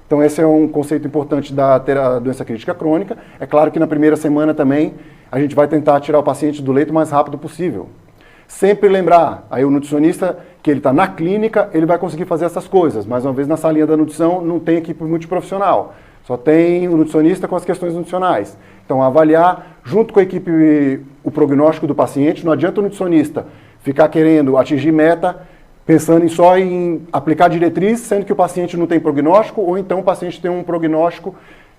[SPEAKER 3] Então esse é um conceito importante da doença crítica crônica. É claro que na primeira semana também a gente vai tentar tirar o paciente do leito o mais rápido possível. Sempre lembrar, aí o nutricionista que ele está na clínica, ele vai conseguir fazer essas coisas. Mais uma vez, na salinha da nutrição não tem equipe multiprofissional. Só tem o nutricionista com as questões nutricionais. Então, avaliar junto com a equipe o prognóstico do paciente. Não adianta o nutricionista ficar querendo atingir meta, pensando só em aplicar diretriz, sendo que o paciente não tem prognóstico, ou então o paciente tem um prognóstico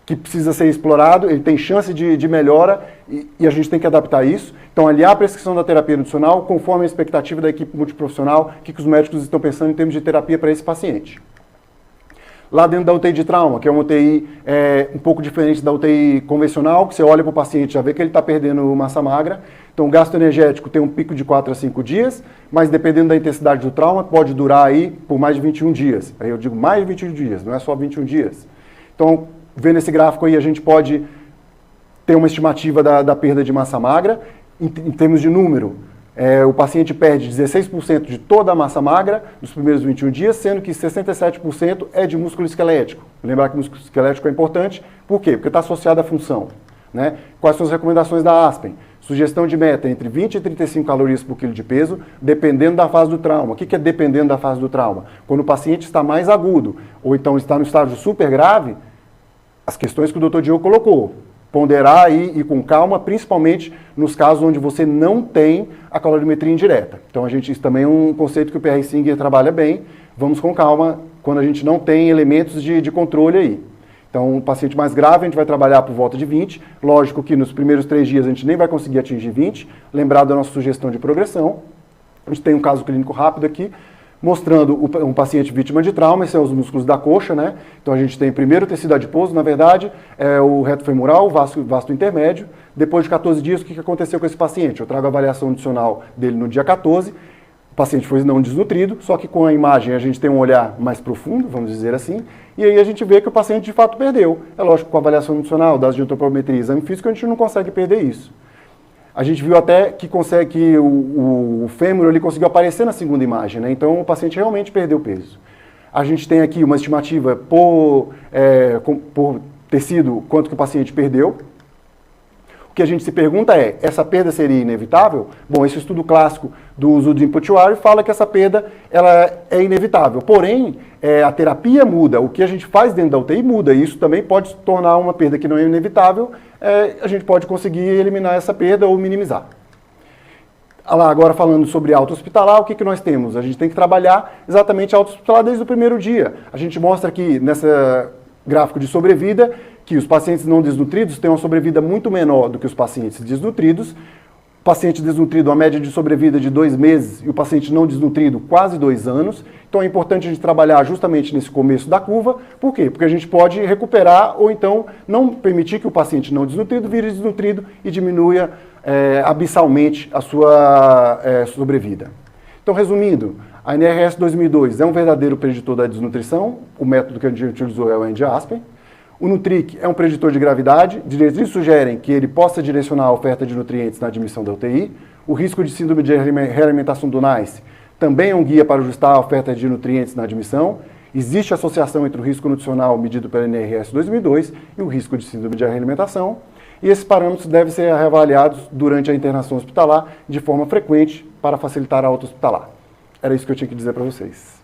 [SPEAKER 3] que precisa ser explorado, ele tem chance de melhora e a gente tem que adaptar isso. Então, aliar a prescrição da terapia nutricional conforme a expectativa da equipe multiprofissional, o que os médicos estão pensando em termos de terapia para esse paciente. Lá dentro da UTI de trauma, que é uma UTI um pouco diferente da UTI convencional, que você olha para o paciente e já vê que ele está perdendo massa magra. Então o gasto energético tem um pico de 4 a 5 dias, mas dependendo da intensidade do trauma, pode durar aí por mais de 21 dias. Aí eu digo mais de 21 dias, não é só 21 dias. Então, vendo esse gráfico aí, a gente pode ter uma estimativa da perda de massa magra. Em termos de número, o paciente perde 16% de toda a massa magra nos primeiros 21 dias, sendo que 67% é de músculo esquelético. Lembrar que o músculo esquelético é importante, por quê? Porque está associado à função. Né? Quais são as recomendações da Aspen? Sugestão de meta entre 20 e 35 calorias por quilo de peso, dependendo da fase do trauma. O que é dependendo da fase do trauma? Quando o paciente está mais agudo, ou então está no estágio super grave, as questões que o Dr. Diogo colocou. Ponderar aí e com calma, principalmente nos casos onde você não tem a calorimetria indireta. Então, isso também é um conceito que o PR Singer trabalha bem. Vamos com calma quando a gente não tem elementos de controle aí. Então, um paciente mais grave, a gente vai trabalhar por volta de 20. Lógico que nos primeiros 3 dias a gente nem vai conseguir atingir 20. Lembrar da nossa sugestão de progressão. A gente tem um caso clínico rápido aqui. mostrando um paciente vítima de trauma, esses são os músculos da coxa, né? Então a gente tem primeiro o tecido adiposo, na verdade, o reto femoral, o vasto intermédio. Depois de 14 dias, o que aconteceu com esse paciente? Eu trago a avaliação nutricional dele no dia 14, o paciente foi não desnutrido, só que com a imagem a gente tem um olhar mais profundo, vamos dizer assim, e aí a gente vê que o paciente de fato perdeu. É lógico, com a avaliação nutricional, dados de antropometria, exame físico, a gente não consegue perder isso. A gente viu até que o fêmur ele conseguiu aparecer na segunda imagem, né? Então o paciente realmente perdeu peso. A gente tem aqui uma estimativa por tecido, quanto que o paciente perdeu. O que a gente se pergunta é, essa perda seria inevitável? Bom, esse estudo clássico do uso de input wire fala que essa perda ela é inevitável. Porém, a terapia muda, o que a gente faz dentro da UTI muda, e isso também pode se tornar uma perda que não é inevitável, a gente pode conseguir eliminar essa perda ou minimizar. Agora falando sobre auto-hospitalar, o que nós temos? A gente tem que trabalhar exatamente auto-hospitalar desde o primeiro dia. A gente mostra aqui, nessa gráfico de sobrevida, que os pacientes não desnutridos têm uma sobrevida muito menor do que os pacientes desnutridos. O paciente desnutrido, a média de sobrevida de 2 meses, e o paciente não desnutrido, quase 2 anos. Então é importante a gente trabalhar justamente nesse começo da curva. Por quê? Porque a gente pode recuperar ou então não permitir que o paciente não desnutrido vire desnutrido e diminua abissalmente a sua sobrevida. Então, resumindo, a NRS 2002 é um verdadeiro preditor da desnutrição. O método que a gente utilizou é o NG-Aspen. O Nutric é um preditor de gravidade. Diretrizes sugerem que ele possa direcionar a oferta de nutrientes na admissão da UTI. O risco de síndrome de realimentação do NICE também é um guia para ajustar a oferta de nutrientes na admissão. Existe associação entre o risco nutricional medido pela NRS 2002 e o risco de síndrome de realimentação. E esses parâmetros devem ser reavaliados durante a internação hospitalar de forma frequente para facilitar a alta hospitalar. Era isso que eu tinha que dizer para vocês.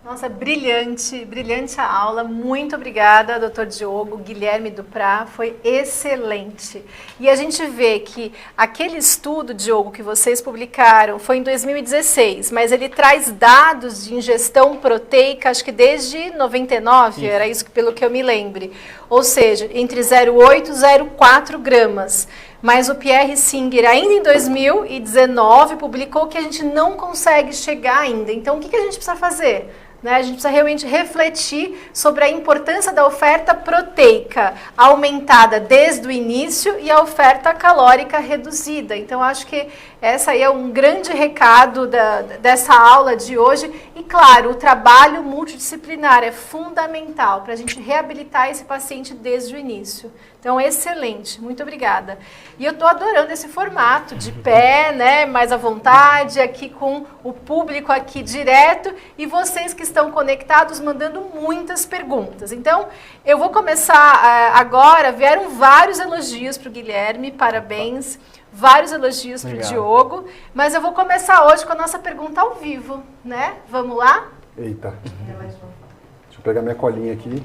[SPEAKER 1] Nossa, brilhante, brilhante a aula. Muito obrigada, doutor Diogo, Guilherme Duprá, foi excelente. E a gente vê que aquele estudo, Diogo, que vocês publicaram foi em 2016, mas ele traz dados de ingestão proteica, acho que desde 99, era isso pelo que eu me lembre. Ou seja, entre 0,8 e 0,4 gramas. Mas o Pierre Singer, ainda em 2019, publicou que a gente não consegue chegar ainda. Então, o que a gente precisa fazer? A gente precisa realmente refletir sobre a importância da oferta proteica aumentada desde o início e a oferta calórica reduzida. Então, acho que essa aí é um grande recado dessa aula de hoje. E, claro, o trabalho multidisciplinar é fundamental para a gente reabilitar esse paciente desde o início. Então, excelente. Muito obrigada. E eu estou adorando esse formato de pé, né, mais à vontade, aqui com o público aqui direto e vocês que estão conectados mandando muitas perguntas. Então, eu vou começar agora. Vieram vários elogios para o Guilherme, parabéns. Vários elogios para o Diogo. Mas eu vou começar hoje com a nossa pergunta ao vivo, né? Vamos lá?
[SPEAKER 3] Eita. Deixa eu pegar minha colinha aqui.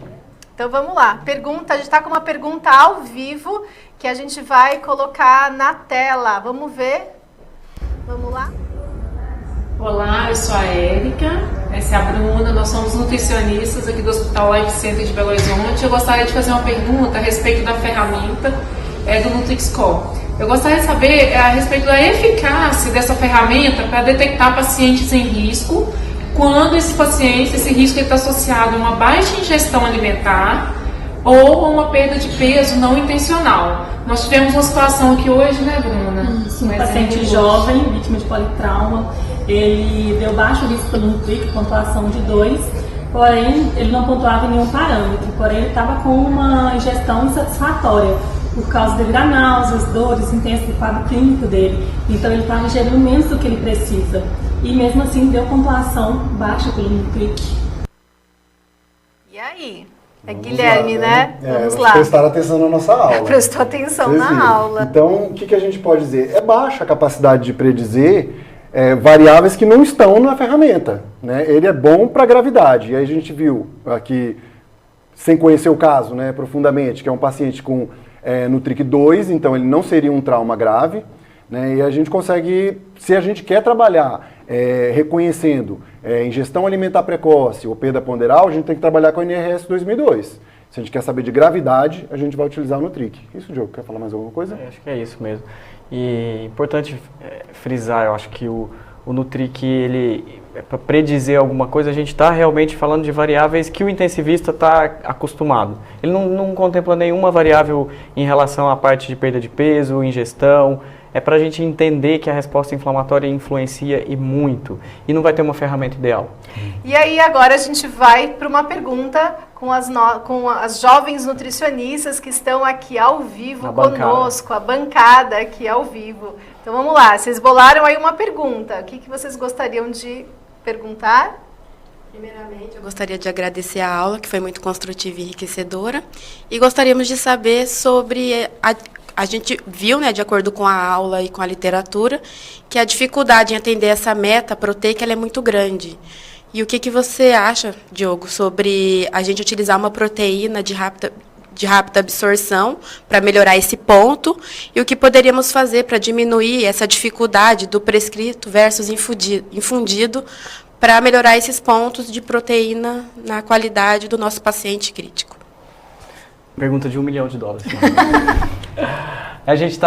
[SPEAKER 1] Então vamos lá, a gente está com uma pergunta ao vivo que a gente vai colocar na tela. Vamos ver? Vamos lá?
[SPEAKER 4] Olá, eu sou a Érica, essa é a Bruna, nós somos nutricionistas aqui do Hospital Life Center de Belo Horizonte. Eu gostaria de fazer uma pergunta a respeito da ferramenta do NutriScore. Eu gostaria de saber a respeito da eficácia dessa ferramenta para detectar pacientes em risco, quando esse paciente, esse risco está associado a uma baixa ingestão alimentar ou a uma perda de peso não intencional. Nós tivemos uma situação aqui hoje, né, Bruna?
[SPEAKER 5] Isso, um paciente jovem, vítima de politrauma, ele deu baixo risco pelo Nutric, pontuação de 2, porém ele não pontuava em nenhum parâmetro, porém ele estava com uma ingestão insatisfatória, por causa devido a náuseas, dores intensas do quadro clínico dele. Então ele estava ingerindo menos do que ele precisa. E mesmo assim deu pontuação baixa pelo Nutric.
[SPEAKER 1] E aí? Guilherme, lá, né? Vamos lá.
[SPEAKER 3] Prestaram atenção na nossa aula.
[SPEAKER 1] Prestou atenção na aula.
[SPEAKER 3] Então, o que a gente pode dizer? É baixa a capacidade de predizer variáveis que não estão na ferramenta. Né? Ele é bom para gravidade. E aí a gente viu aqui, sem conhecer o caso, né, profundamente, que é um paciente com Nutric 2, então ele não seria um trauma grave. Né? E a gente consegue, se a gente quer trabalhar reconhecendo ingestão alimentar precoce ou perda ponderal, a gente tem que trabalhar com a NRS 2002. Se a gente quer saber de gravidade, a gente vai utilizar o Nutric. Isso, Diogo, quer falar mais alguma coisa?
[SPEAKER 2] Acho que é isso mesmo. E importante frisar, eu acho que o o Nutric, ele, para predizer alguma coisa, a gente está realmente falando de variáveis que o intensivista está acostumado. Ele não contempla nenhuma variável em relação à parte de perda de peso, ingestão. É para a gente entender que a resposta inflamatória influencia e muito. E não vai ter uma ferramenta ideal.
[SPEAKER 1] E aí agora a gente vai para uma pergunta com as jovens nutricionistas que estão aqui ao vivo conosco, a bancada aqui ao vivo. Então vamos lá, vocês bolaram aí uma pergunta. O que vocês gostariam de perguntar?
[SPEAKER 6] Primeiramente, eu gostaria de agradecer a aula, que foi muito construtiva e enriquecedora. E gostaríamos de saber sobre a gente viu, né, de acordo com a aula e com a literatura, que a dificuldade em atender essa meta proteica ela é muito grande. E o que você acha, Diogo, sobre a gente utilizar uma proteína de rápida absorção para melhorar esse ponto e o que poderíamos fazer para diminuir essa dificuldade do prescrito versus infundido para melhorar esses pontos de proteína na qualidade do nosso paciente crítico?
[SPEAKER 2] Pergunta de $1 milhão. A gente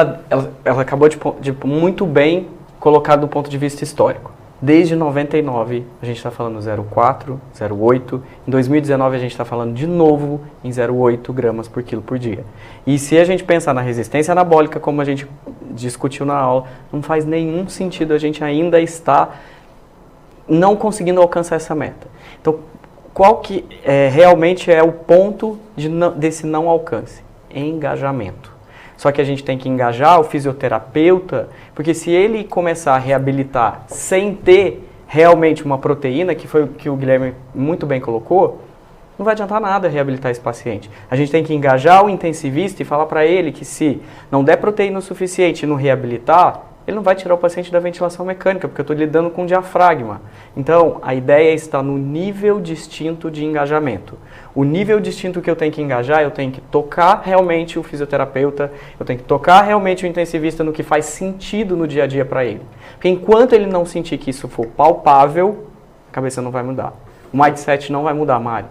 [SPEAKER 2] ela acabou de muito bem colocar do ponto de vista histórico. Desde 99 a gente está falando 0,4, 0,8. Em 2019 a gente está falando de novo em 0,8 gramas por quilo por dia. E se a gente pensar na resistência anabólica, como a gente discutiu na aula, não faz nenhum sentido, a gente ainda está não conseguindo alcançar essa meta. Então, qual que realmente é o ponto desse não alcance? Engajamento. Só que a gente tem que engajar o fisioterapeuta, porque se ele começar a reabilitar sem ter realmente uma proteína, que foi o que o Guilherme muito bem colocou, não vai adiantar nada reabilitar esse paciente. A gente tem que engajar o intensivista e falar para ele que se não der proteína o suficiente e não reabilitar, ele não vai tirar o paciente da ventilação mecânica, porque eu estou lidando com diafragma. Então, a ideia está no nível distinto de engajamento. O nível distinto que eu tenho que engajar, eu tenho que tocar realmente o fisioterapeuta, eu tenho que tocar realmente o intensivista no que faz sentido no dia a dia para ele. Porque enquanto ele não sentir que isso for palpável, a cabeça não vai mudar. O mindset não vai mudar, Mari.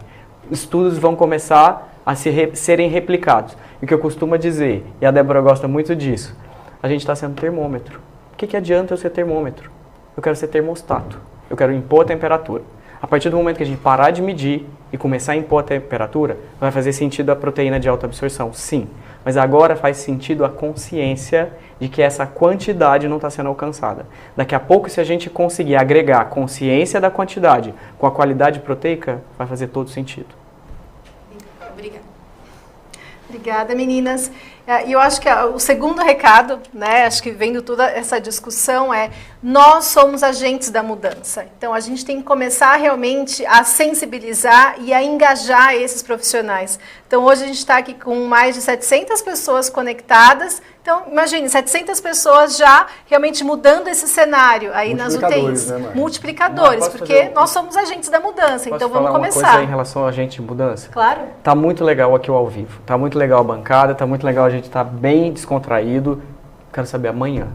[SPEAKER 2] Estudos vão começar a serem replicados. E o que eu costumo dizer, e a Débora gosta muito disso, a gente está sendo termômetro. O que adianta eu ser termômetro? Eu quero ser termostato. Eu quero impor a temperatura. A partir do momento que a gente parar de medir e começar a impor a temperatura, vai fazer sentido a proteína de alta absorção? Sim. Mas agora faz sentido a consciência de que essa quantidade não está sendo alcançada. Daqui a pouco, se a gente conseguir agregar a consciência da quantidade com a qualidade proteica, vai fazer todo sentido.
[SPEAKER 6] Obrigada.
[SPEAKER 1] Obrigada, meninas. E eu acho que o segundo recado, né, acho que vendo toda essa discussão nós somos agentes da mudança. Então, a gente tem que começar realmente a sensibilizar e a engajar esses profissionais. Então, hoje a gente está aqui com mais de 700 pessoas conectadas. Então, imagine, 700 pessoas já realmente mudando esse cenário aí nas UTIs.
[SPEAKER 3] Né,
[SPEAKER 1] multiplicadores, porque nós somos agentes da mudança. Então, vamos começar.
[SPEAKER 2] Uma coisa em relação a agente de mudança?
[SPEAKER 1] Claro.
[SPEAKER 2] Tá muito legal aqui o ao vivo. Tá muito legal a bancada, tá muito legal a gente tá bem descontraído. Quero saber amanhã,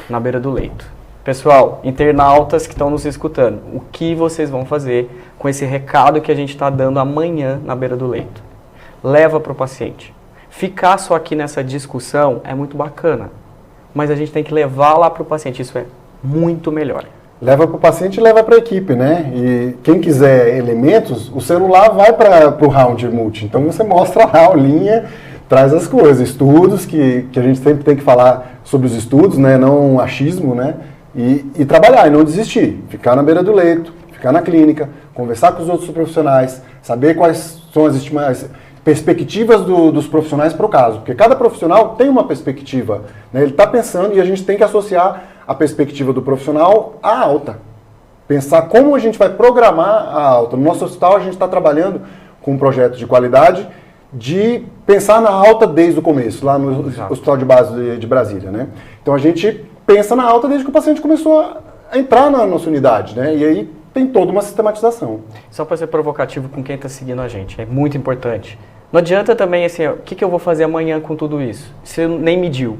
[SPEAKER 2] na beira do leito. Pessoal, internautas que estão nos escutando, o que vocês vão fazer com esse recado que a gente está dando amanhã na beira do leito? Leva para o paciente. Ficar só aqui nessa discussão é muito bacana, mas a gente tem que levar lá para o paciente, isso é muito melhor.
[SPEAKER 3] Leva para o paciente e leva para a equipe, né? E quem quiser elementos, o celular vai para o round multi. Então você mostra lá a aulinha, traz as coisas, estudos, que a gente sempre tem que falar sobre os estudos, né? Não achismo, né? E trabalhar, e não desistir. Ficar na beira do leito, ficar na clínica, conversar com os outros profissionais, saber quais são as perspectivas dos profissionais para o caso. Porque cada profissional tem uma perspectiva, né? Ele está pensando e a gente tem que associar a perspectiva do profissional à alta. Pensar como a gente vai programar a alta. No nosso hospital a gente está trabalhando com um projeto de qualidade de pensar na alta desde o começo, lá no Hospital de Base de Brasília, né? Então a gente pensa na alta desde que o paciente começou a entrar na nossa unidade, né? E aí tem toda uma sistematização. Só
[SPEAKER 2] para ser provocativo com quem está seguindo a gente, é muito importante. Não adianta também assim, o que eu vou fazer amanhã com tudo isso? Você nem mediu.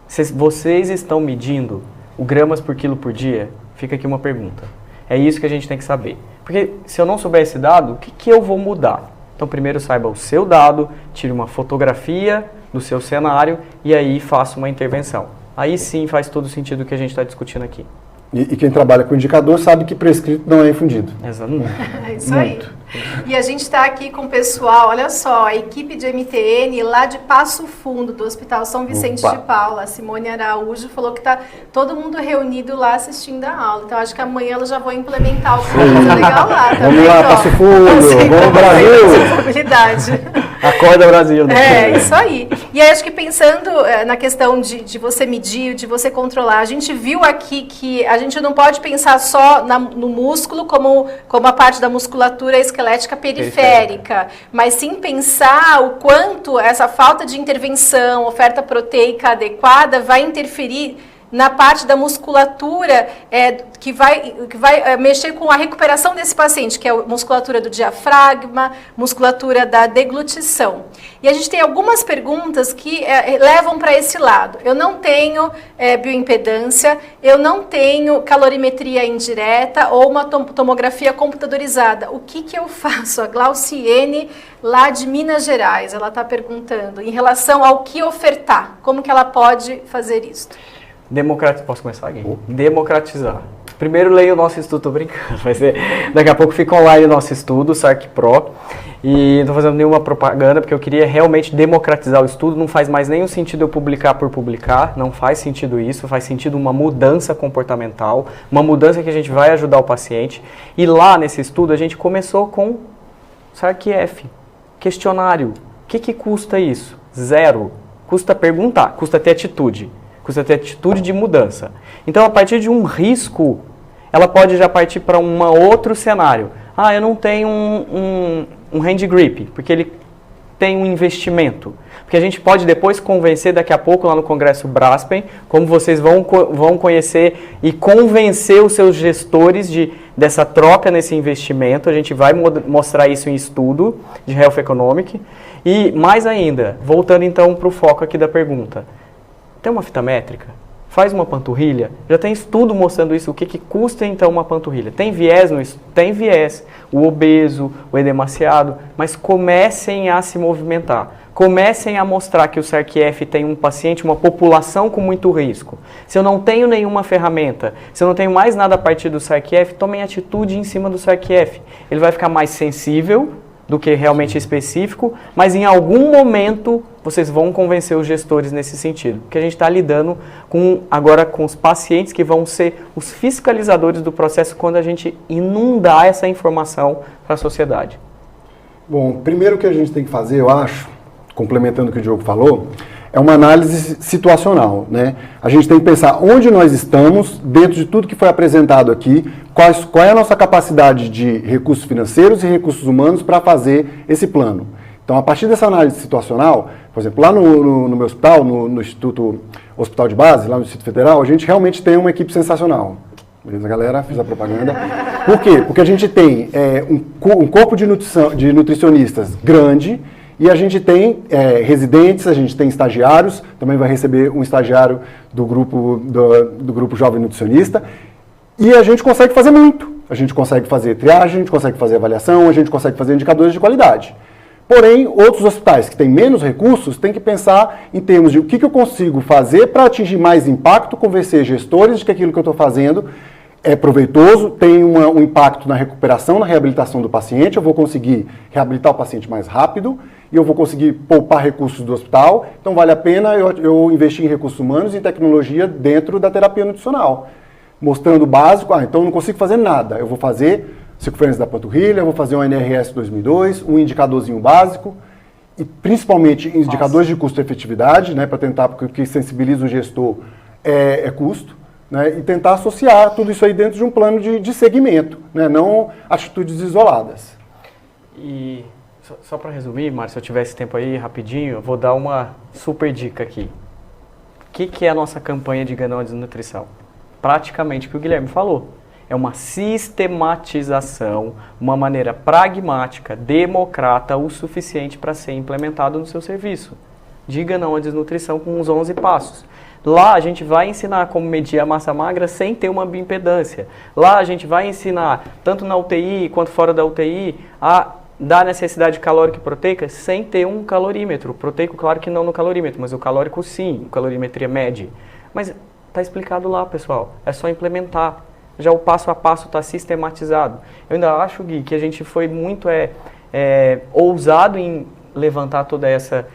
[SPEAKER 2] Se vocês estão medindo o gramas por quilo por dia, fica aqui uma pergunta. É isso que a gente tem que saber. Porque se eu não souber esse dado, o que eu vou mudar? Então primeiro saiba o seu dado, tire uma fotografia do seu cenário e aí faça uma intervenção. Aí sim faz todo o sentido o que a gente está discutindo aqui.
[SPEAKER 3] E quem trabalha com indicador sabe que prescrito não é infundido.
[SPEAKER 2] Exatamente.
[SPEAKER 1] É isso aí. E a gente está aqui com o pessoal, olha só, a equipe de MTN lá de Passo Fundo, do Hospital São Vicente de Paula. A Simone Araújo falou que está todo mundo reunido lá assistindo a aula. Então acho que amanhã elas já vão implementar alguma coisa legal lá.
[SPEAKER 3] Vamos lá, Passo Fundo, vamos Brasil!
[SPEAKER 2] Acorda, Brasil! Né?
[SPEAKER 1] É, isso aí. E aí acho que pensando na questão de você medir, de você controlar, a gente viu aqui que a gente não pode pensar só no músculo como a parte da musculatura esquelética periférica, mas sim pensar o quanto essa falta de intervenção, oferta proteica adequada vai interferir na parte da musculatura que vai mexer com a recuperação desse paciente, que é a musculatura do diafragma, musculatura da deglutição. E a gente tem algumas perguntas que levam para esse lado. Eu não tenho bioimpedância, eu não tenho calorimetria indireta ou uma tomografia computadorizada. O que eu faço? A Glauciene, lá de Minas Gerais, ela está perguntando em relação ao que ofertar. Como que ela pode fazer isso?
[SPEAKER 2] Posso começar aqui? Democratizar. Primeiro leia o nosso estudo, tô brincando, daqui a pouco fica online o nosso estudo, o SARC Pro, e não estou fazendo nenhuma propaganda, porque eu queria realmente democratizar o estudo, não faz mais nenhum sentido eu publicar por publicar, não faz sentido isso, faz sentido uma mudança comportamental, uma mudança que a gente vai ajudar o paciente, e lá nesse estudo a gente começou com SARC-F, questionário. O que custa isso? 0. Custa perguntar, custa ter atitude. Custa ter atitude de mudança. Então, a partir de um risco, ela pode já partir para um outro cenário. Eu não tenho um hand grip, porque ele tem um investimento. Porque a gente pode depois convencer, daqui a pouco, lá no Congresso Braspen, como vocês vão conhecer e convencer os seus gestores dessa troca nesse investimento. A gente vai mostrar isso em estudo de Health Economic. E, mais ainda, voltando então para o foco aqui da pergunta. Tem uma fita métrica? Faz uma panturrilha? Já tem estudo mostrando isso, o que custa então uma panturrilha. Tem viés no estudo? Tem viés. O obeso, o edemaciado, mas comecem a se movimentar. Comecem a mostrar que o SARC-F tem um paciente, uma população com muito risco. Se eu não tenho nenhuma ferramenta, se eu não tenho mais nada a partir do SARC-F, tomem atitude em cima do SARC-F. Ele vai ficar mais sensível do que realmente específico, mas em algum momento vocês vão convencer os gestores nesse sentido. Porque a gente está lidando agora com os pacientes que vão ser os fiscalizadores do processo quando a gente inundar essa informação para a sociedade.
[SPEAKER 3] Bom, primeiro que a gente tem que fazer, eu acho, complementando o que o Diogo falou, é uma análise situacional, né? A gente tem que pensar onde nós estamos, dentro de tudo que foi apresentado aqui, qual é a nossa capacidade de recursos financeiros e recursos humanos para fazer esse plano. Então, a partir dessa análise situacional, por exemplo, lá no meu hospital, no Instituto Hospital de Base, lá no Distrito Federal, a gente realmente tem uma equipe sensacional. Beleza, galera? Fiz a propaganda. Por quê? Porque a gente tem um corpo de nutricionistas grande, e a gente tem residentes, a gente tem estagiários, também vai receber um estagiário do grupo Jovem Nutricionista, e a gente consegue fazer muito. A gente consegue fazer triagem, a gente consegue fazer avaliação, a gente consegue fazer indicadores de qualidade. Porém, outros hospitais que têm menos recursos têm que pensar em termos de o que eu consigo fazer para atingir mais impacto, convencer gestores de que aquilo que eu estou fazendo é proveitoso, tem um impacto na recuperação, na reabilitação do paciente, eu vou conseguir reabilitar o paciente mais rápido e eu vou conseguir poupar recursos do hospital, então vale a pena eu investir em recursos humanos e tecnologia dentro da terapia nutricional. Mostrando o básico, então eu não consigo fazer nada, eu vou fazer circunferência da panturrilha, eu vou fazer um NRS 2002, um indicadorzinho básico, e principalmente indicadores de custo-efetividade, né, para tentar, porque o que sensibiliza o gestor é custo, né, e tentar associar tudo isso aí dentro de um plano de segmento, né, não atitudes isoladas.
[SPEAKER 2] E só para resumir, Mário, se eu tivesse tempo aí rapidinho, eu vou dar uma super dica aqui. O que é a nossa campanha de Ganão de Nutrição? Praticamente o que o Guilherme falou. É uma sistematização, uma maneira pragmática, democrata, o suficiente para ser implementado no seu serviço. Diga não à desnutrição com uns 11 passos. Lá a gente vai ensinar como medir a massa magra sem ter uma bioimpedância. Lá a gente vai ensinar, tanto na UTI quanto fora da UTI, a dar necessidade calórica e proteica sem ter um calorímetro. Proteico, claro que não no calorímetro, mas o calórico sim, calorimetria mede. Mas Está explicado lá, pessoal. É só implementar. Já o passo a passo está sistematizado. Eu ainda acho, Gui, que a gente foi muito ousado em levantar toda essa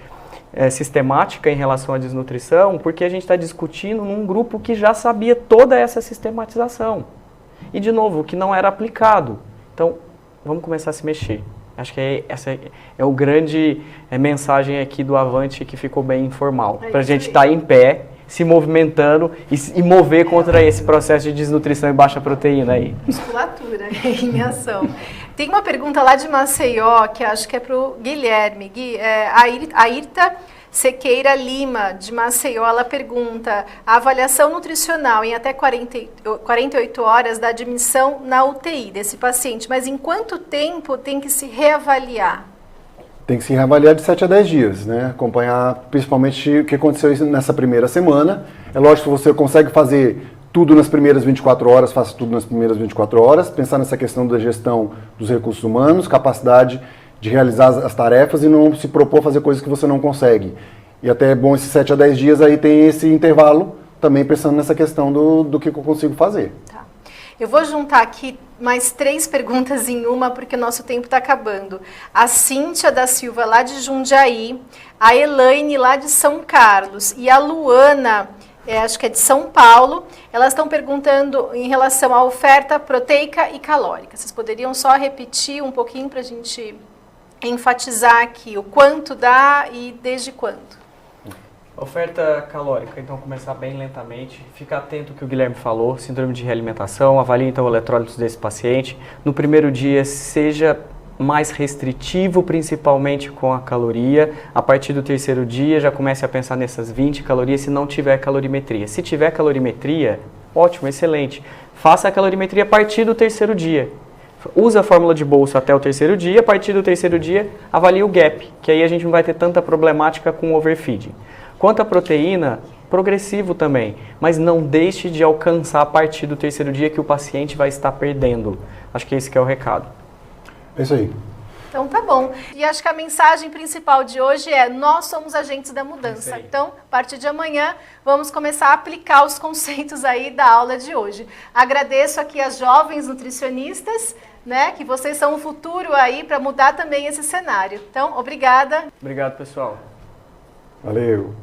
[SPEAKER 2] sistemática em relação à desnutrição, porque a gente está discutindo num grupo que já sabia toda essa sistematização. E, de novo, que não era aplicado. Então, vamos começar a se mexer. Acho que essa é o grande mensagem aqui do Avante, que ficou bem informal. Para a gente estar em pé, se movimentando e mover contra esse processo de desnutrição e baixa proteína aí.
[SPEAKER 1] Musculatura em ação. Tem uma pergunta lá de Maceió, que acho que é para o Guilherme. Gui, a Irta Sequeira Lima, de Maceió, ela pergunta: a avaliação nutricional em até 48 horas da admissão na UTI desse paciente, mas em quanto tempo tem que se reavaliar?
[SPEAKER 3] Tem que se reavaliar de 7 a 10 dias, né? Acompanhar principalmente o que aconteceu nessa primeira semana. É lógico que você consegue fazer tudo nas primeiras 24 horas, faça tudo nas primeiras 24 horas, pensar nessa questão da gestão dos recursos humanos, capacidade de realizar as tarefas e não se propor fazer coisas que você não consegue. E até é bom esses 7 a 10 dias aí tem esse intervalo, também pensando nessa questão do que eu consigo fazer.
[SPEAKER 1] Tá. Eu vou juntar aqui mais 3 perguntas em uma, porque o nosso tempo está acabando. A Cíntia da Silva, lá de Jundiaí, a Elaine, lá de São Carlos, e a Luana, acho que é de São Paulo, elas estão perguntando em relação à oferta proteica e calórica. Vocês poderiam só repetir um pouquinho para a gente enfatizar aqui o quanto dá e desde quando?
[SPEAKER 2] Oferta calórica, então começar bem lentamente, ficar atento ao que o Guilherme falou, síndrome de realimentação, avalie então o eletrólito desse paciente. No primeiro dia seja mais restritivo, principalmente com a caloria. A partir do terceiro dia já comece a pensar nessas 20 calorias se não tiver calorimetria. Se tiver calorimetria, ótimo, excelente. Faça a calorimetria a partir do terceiro dia. Usa a fórmula de bolso até o terceiro dia, a partir do terceiro dia avalie o gap, que aí a gente não vai ter tanta problemática com o overfeeding. Quanto à proteína, progressivo também, mas não deixe de alcançar a partir do terceiro dia que o paciente vai estar perdendo. Acho que esse que é o recado.
[SPEAKER 3] É isso aí.
[SPEAKER 1] Então tá bom. E acho que a mensagem principal de hoje é: nós somos agentes da mudança. Então, a partir de amanhã, vamos começar a aplicar os conceitos aí da aula de hoje. Agradeço aqui as jovens nutricionistas, né, que vocês são o futuro aí para mudar também esse cenário. Então, obrigada.
[SPEAKER 2] Obrigado, pessoal.
[SPEAKER 3] Valeu.